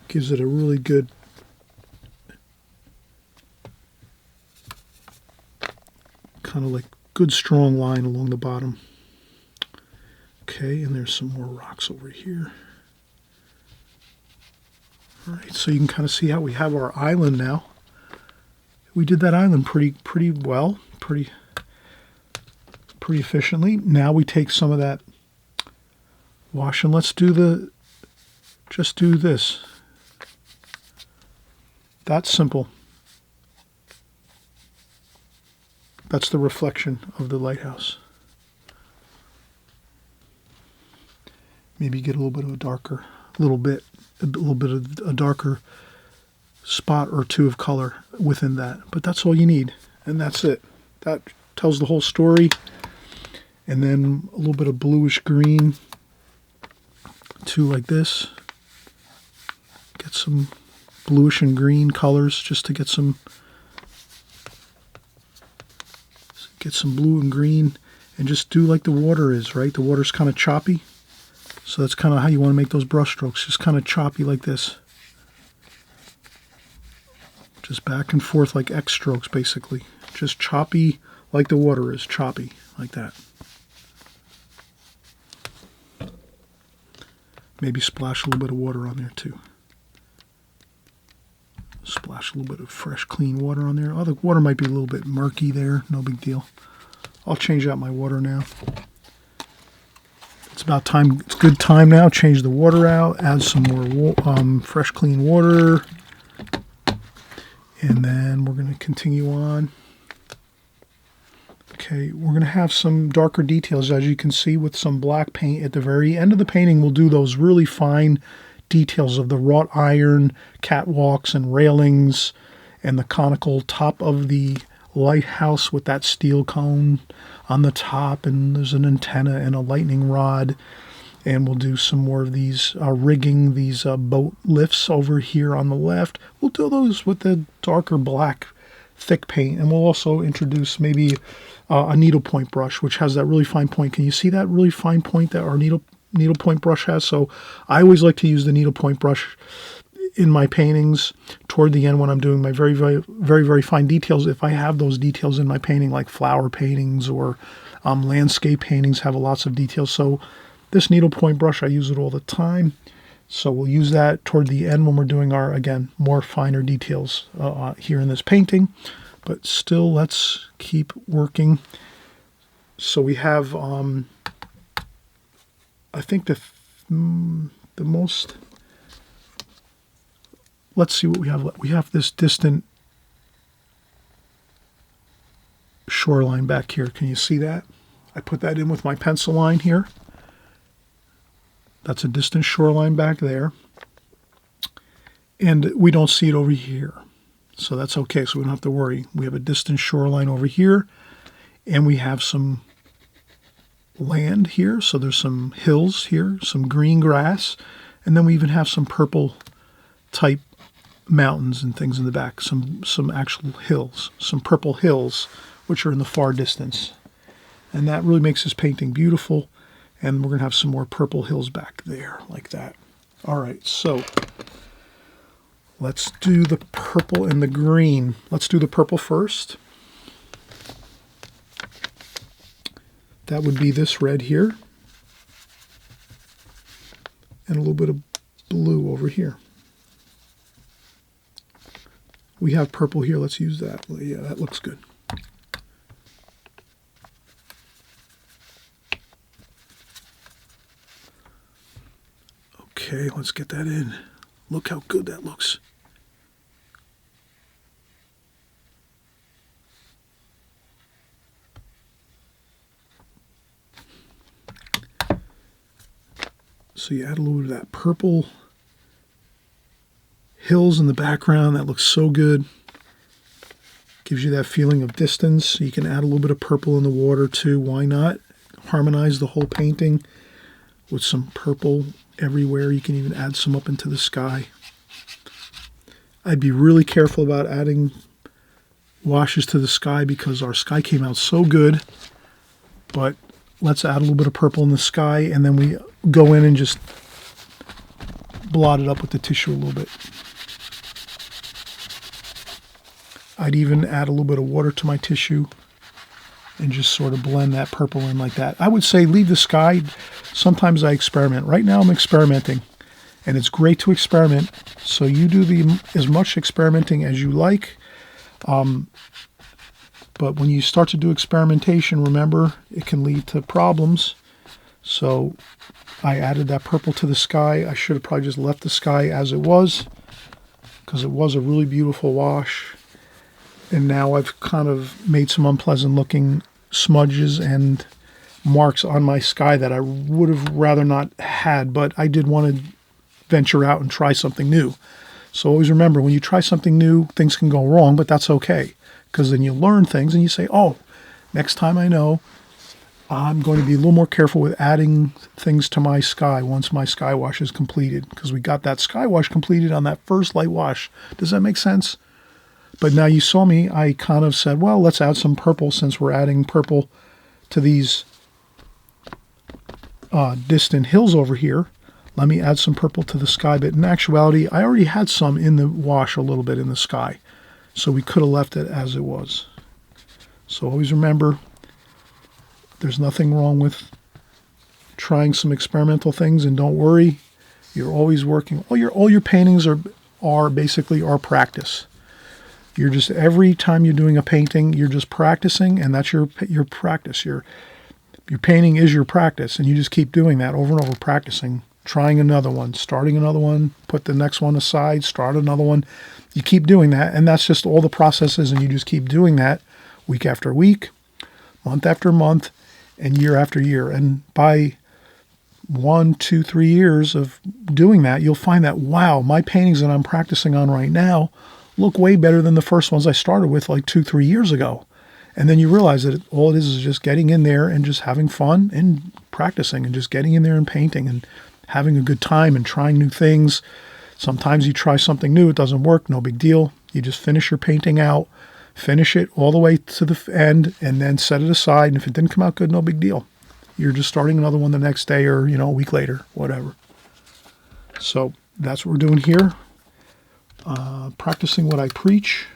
Gives it a really good kind of like good strong line along the bottom. Okay, and there's some more rocks over here. All right, so you can kind of see how we have our island now. We did that island pretty well, pretty efficiently. Now we take some of that wash and let's just do this. That's simple. That's the reflection of the lighthouse. Maybe get a little bit of a darker, a little bit of a darker spot or two of color within that. But that's all you need, and that's it. That tells the whole story. And then a little bit of bluish green, too, like this. Get some bluish and green colors just to get some blue and green, and just do like the water is, right? The water's kind of choppy. So that's kind of how you want to make those brush strokes, just kind of choppy like this. Just back and forth like X strokes, basically. Just choppy like the water is, choppy like that. Maybe splash a little bit of water on there too. Splash a little bit of fresh, clean water on there. Oh, the water might be a little bit murky there. No big deal. I'll change out my water now. It's about time. It's good time now. Change the water out. Add some more fresh, clean water. And then we're going to continue on. Okay, we're going to have some darker details, as you can see, with some black paint. At the very end of the painting, we'll do those really fine details of the wrought iron catwalks and railings and the conical top of the lighthouse with that steel cone on the top, and there's an antenna and a lightning rod. And we'll do some more of these rigging, these boat lifts over here on the left. We'll do those with the darker black thick paint, and we'll also introduce maybe a needlepoint brush, which has that really fine point. Can you see that really fine point that our needlepoint brush has? So I always like to use the needlepoint brush in my paintings toward the end when I'm doing my very fine details. If I have those details in my painting, like flower paintings or landscape paintings have lots of details. So this needlepoint brush, I use it all the time. So we'll use that toward the end when we're doing our, again, more finer details here in this painting. But still, let's keep working. So we have, I think the most, let's see what we have. We have this distant shoreline back here. Can you see that? I put that in with my pencil line here. That's a distant shoreline back there. And we don't see it over here. So that's okay, so we don't have to worry. We have a distant shoreline over here, and we have some land here. So there's some hills here, some green grass, and then we even have some purple type mountains and things in the back, some actual hills, some purple hills, which are in the far distance. And that really makes this painting beautiful. And we're going to have some more purple hills back there, like that. All right, so let's do the purple and the green. Let's do the purple first. That would be this red here. And a little bit of blue over here. We have purple here. Let's use that. Yeah, that looks good. Okay, let's get that in. Look how good that looks. So you add a little bit of that purple hills in the background. That looks so good. Gives you that feeling of distance. You can add a little bit of purple in the water too. Why not? Harmonize the whole painting with some purple everywhere. You can even add some up into the sky. I'd be really careful about adding washes to the sky because our sky came out so good. But let's add a little bit of purple in the sky, and then we go in and just blot it up with the tissue a little bit. I'd even add a little bit of water to my tissue and just sort of blend that purple in like that. I would say leave the sky. Sometimes I experiment. Right now I'm experimenting, and it's great to experiment. So you do as much experimenting as you like. But when you start to do experimentation, remember, it can lead to problems. So I added that purple to the sky. I should have probably just left the sky as it was, because it was a really beautiful wash. And now I've kind of made some unpleasant looking smudges and marks on my sky that I would have rather not had, but I did want to venture out and try something new. So always remember, when you try something new, things can go wrong, but that's okay, because then you learn things and you say, oh, next time I know, I'm going to be a little more careful with adding things to my sky once my sky wash is completed, because we got that sky wash completed on that first light wash. Does that make sense? But now you saw me, I kind of said, well, let's add some purple since we're adding purple to these distant hills over here. Let me add some purple to the sky. But in actuality, I already had some in the wash a little bit in the sky. So we could have left it as it was. So always remember, there's nothing wrong with trying some experimental things, and don't worry, you're always working. All your paintings are basically our practice. You're just, every time you're doing a painting, you're just practicing, and that's your practice. Your painting is your practice, and you just keep doing that over and over, practicing, trying another one, starting another one, put the next one aside, start another one. You keep doing that, and that's just all the processes, and you just keep doing that week after week, month after month, and year after year. And by 1, 2, 3 years of doing that, you'll find that, wow, my paintings that I'm practicing on right now look way better than the first ones I started with like 2, 3 years ago. And then you realize that all it is just getting in there and just having fun and practicing and just getting in there and painting and having a good time and trying new things. Sometimes you try something new, it doesn't work, no big deal. You just finish your painting out, finish it all the way to the end, and then set it aside. And if it didn't come out good, no big deal. You're just starting another one the next day, or, a week later, whatever. So that's what we're doing here. Practicing what I preach.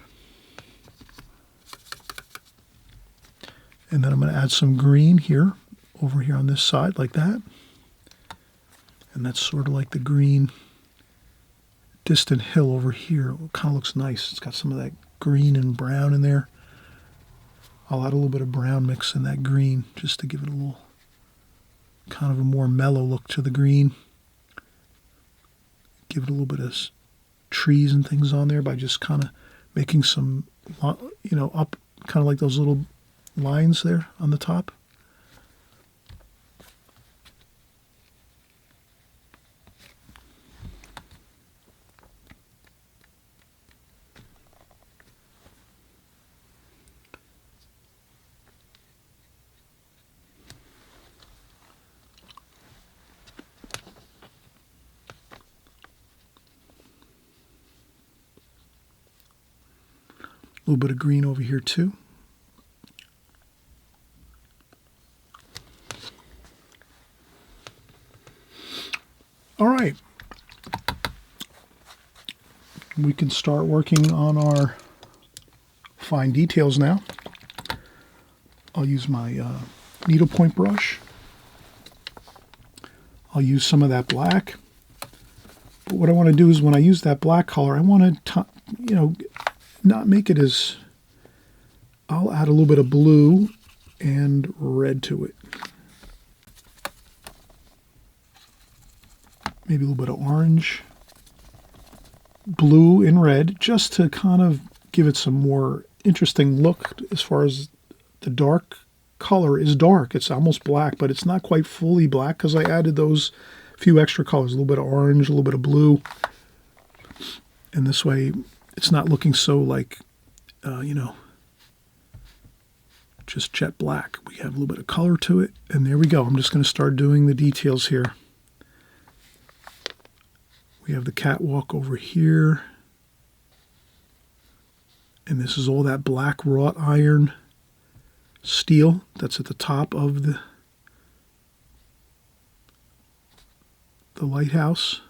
And then I'm going to add some green here, over here on this side, like that. And that's sort of like the green distant hill over here. It kind of looks nice. It's got some of that green and brown in there. I'll add a little bit of brown mix in that green, just to give it a little, kind of a more mellow look to the green. Give it a little bit of trees and things on there by just kind of making some, up, kind of like those little lines there on the top. A little bit of green over here too. All right. We can start working on our fine details now. I'll use my needlepoint brush. I'll use some of that black. But what I want to do is when I use that black color, I want to, not make it as, I'll add a little bit of blue and red to it. Maybe a little bit of orange, blue and red, just to kind of give it some more interesting look. As far as the dark color is dark, it's almost black, but it's not quite fully black because I added those few extra colors, a little bit of orange, a little bit of blue. And this way it's not looking so like, just jet black. We have a little bit of color to it, and there we go. I'm just going to start doing the details here. We have the catwalk over here. And this is all that black wrought iron steel that's at the top of the lighthouse.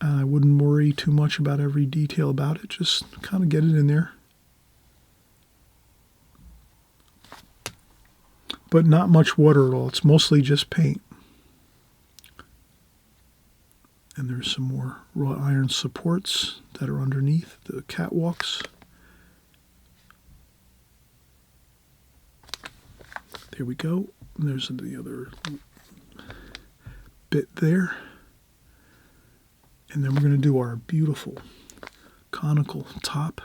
And I wouldn't worry too much about every detail about it, just kind of get it in there. But not much water at all, it's mostly just paint. And there's some more wrought iron supports that are underneath the catwalks. There we go. And there's the other bit there. And then we're going to do our beautiful conical top.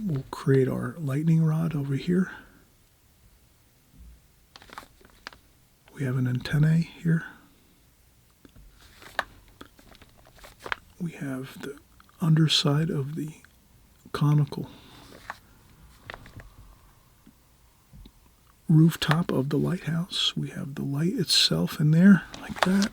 We'll create our lightning rod over here. We have an antennae here. We have the underside of the conical rooftop of the lighthouse. We have the light itself in there, like that.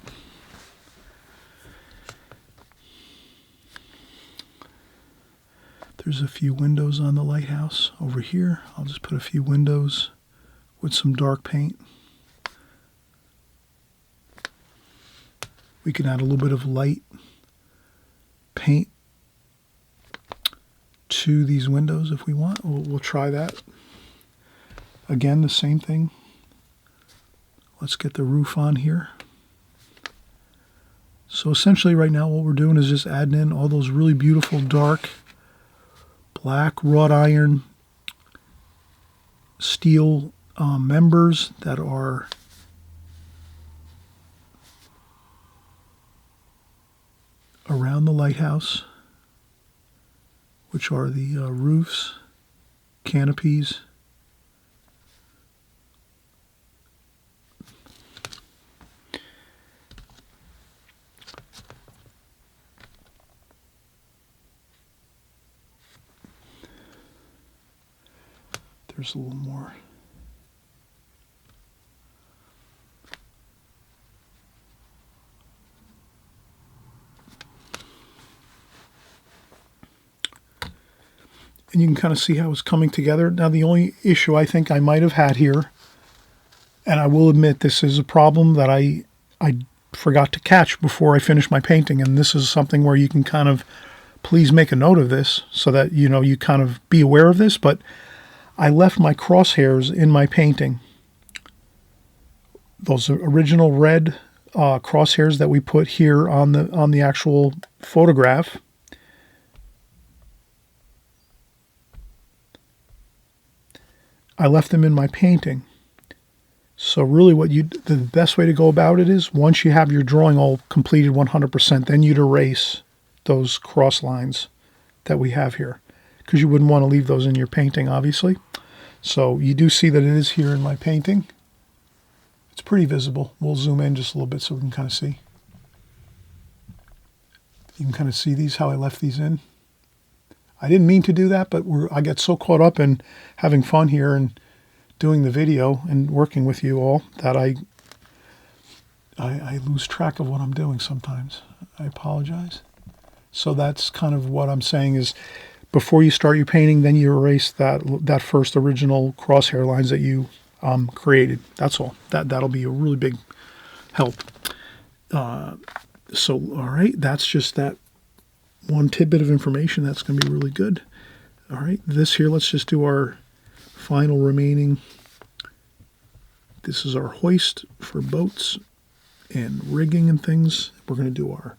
There's a few windows on the lighthouse over here. I'll just put a few windows with some dark paint. We can add a little bit of light paint to these windows if we want. We'll try that. Again, the same thing. Let's get the roof on here. So essentially right now what we're doing is just adding in all those really beautiful dark black wrought iron steel members that are around the lighthouse, which are the roofs, canopies, there's a little more. And you can kind of see how it's coming together. Now, the only issue I think I might have had here, and I will admit this is a problem that I forgot to catch before I finished my painting, and this is something where you can kind of please make a note of this so that you kind of be aware of this, but I left my crosshairs in my painting. Those original red crosshairs that we put here on the actual photograph. I left them in my painting. So really the best way to go about it is once you have your drawing all completed 100%, then you'd erase those cross lines that we have here, because you wouldn't want to leave those in your painting, obviously. So you do see that it is here in my painting. It's pretty visible. We'll zoom in just a little bit so we can kind of see. You can kind of see these, how I left these in. I didn't mean to do that, but I get so caught up in having fun here and doing the video and working with you all that I lose track of what I'm doing sometimes. I apologize. So that's kind of what I'm saying is before you start your painting, then you erase that first original crosshair lines that you created. That's all. That'll be a really big help. So, all right, that's just that one tidbit of information that's going to be really good. All right, this here, let's just do our final remaining. This is our hoist for boats and rigging and things. We're going to do our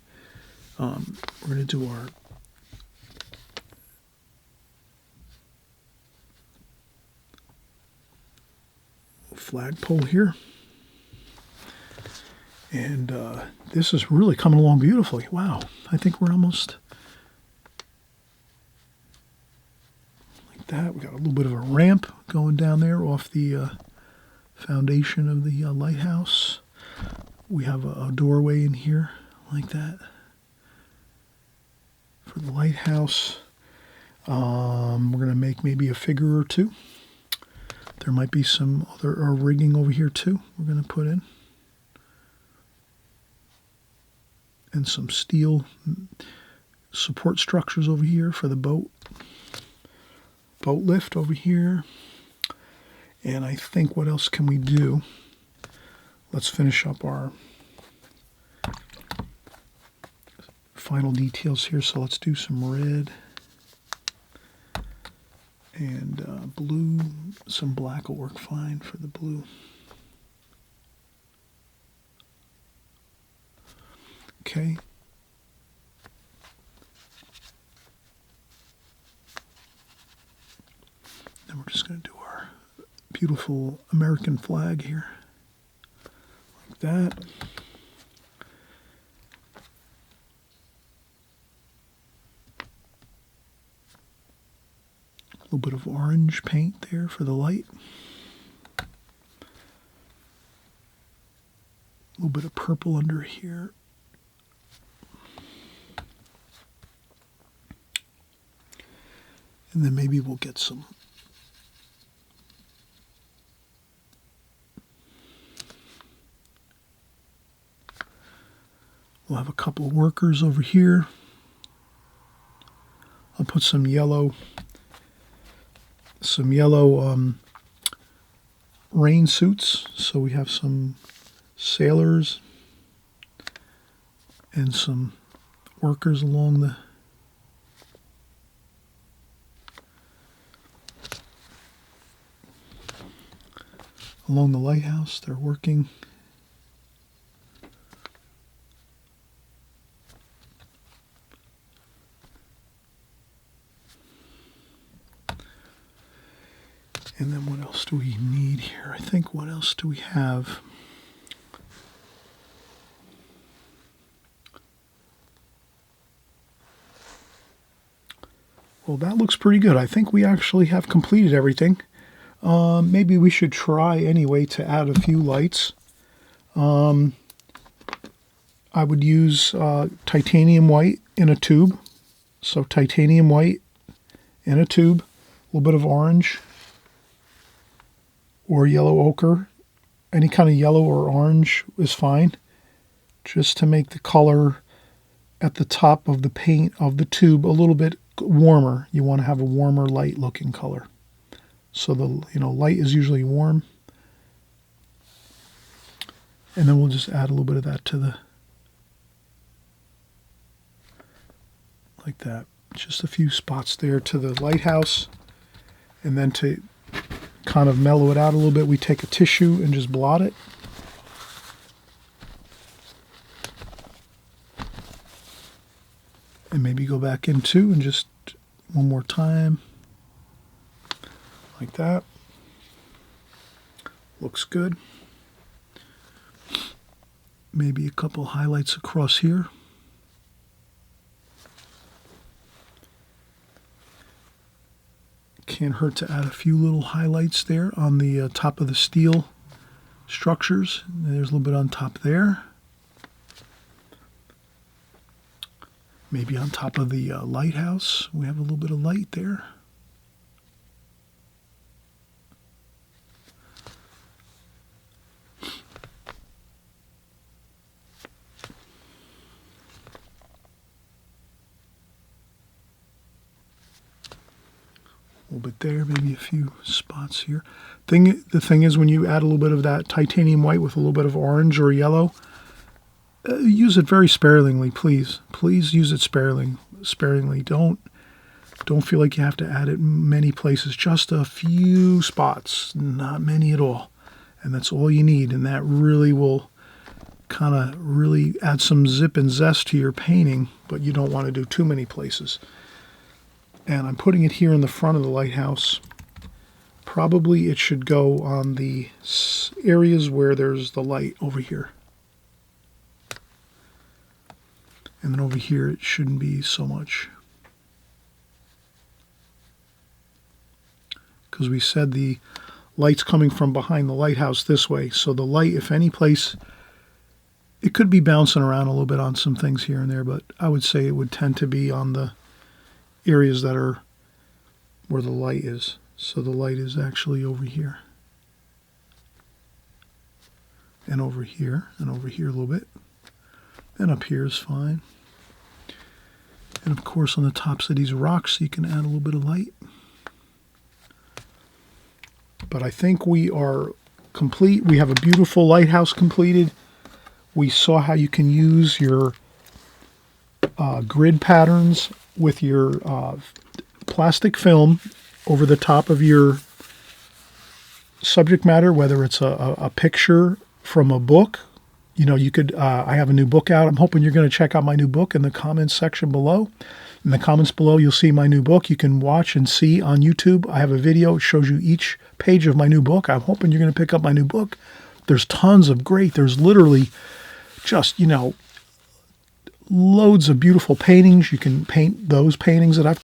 flagpole here. And this is really coming along beautifully. Wow, I think we're almost like that. We got a little bit of a ramp going down there off the foundation of the lighthouse. We have a doorway in here like that for the lighthouse. We're going to make maybe a figure or two There might be some other rigging over here too we're going to put in. And some steel support structures over here for the boat. Boat lift over here. And I think, what else can we do? Let's finish up our final details here. So let's do some red and blue. Some black will work fine for the blue. Okay. Then we're just going to do our beautiful American flag here. Like that. A little bit of orange paint there for the light. A little bit of purple under here. And then maybe we'll get some we'll have a couple of workers over here. I'll put some yellow rain suits. So we have some sailors and some workers along the lighthouse. They're working. And then what else do we need here? I think, what else do we have? Well, that looks pretty good. I think we actually have completed everything. Maybe we should try anyway to add a few lights. I would use titanium white in a tube. So titanium white in a tube, a little bit of orange or yellow ochre. Any kind of yellow or orange is fine. Just to make the color at the top of the paint of the tube a little bit warmer. You want to have a warmer, light looking color. So the light is usually warm. And then we'll just add a little bit of that to the, like that. Just a few spots there to the lighthouse. And then to kind of mellow it out a little bit, we take a tissue and just blot it. And maybe go back in too and just one more time. Like that. Looks good. Maybe a couple highlights across here. Can't hurt to add a few little highlights there on the top of the steel structures. There's a little bit on top there. Maybe on top of the lighthouse, we have a little bit of light there. A little bit there, maybe a few spots here. The thing is, when you add a little bit of that titanium white with a little bit of orange or yellow, use it very sparingly, please. Please use it sparingly. Don't feel like you have to add it many places. Just a few spots, not many at all. And that's all you need. And that really will kind of really add some zip and zest to your painting, but you don't want to do too many places. And I'm putting it here in the front of the lighthouse. Probably it should go on the areas where there's the light over here. And then over here it shouldn't be so much. Because we said the light's coming from behind the lighthouse this way. So the light, if any place, it could be bouncing around a little bit on some things here and there, but I would say it would tend to be on the areas that are where the light is. So the light is actually over here. and over here a little bit. And up here is fine. And of course on the tops of these rocks you can add a little bit of light. But I think we are complete. We have a beautiful lighthouse completed. We saw how you can use your grid patterns with your plastic film over the top of your subject matter, whether it's a picture from a book. You know, you could, I have a new book out. I'm hoping you're going to check out my new book in the comments section below. In the comments below, you'll see my new book. You can watch and see on YouTube. I have a video. It shows you each page of my new book. I'm hoping you're going to pick up my new book. There's tons of there's literally just, you know, loads of beautiful paintings. You can paint those paintings that I've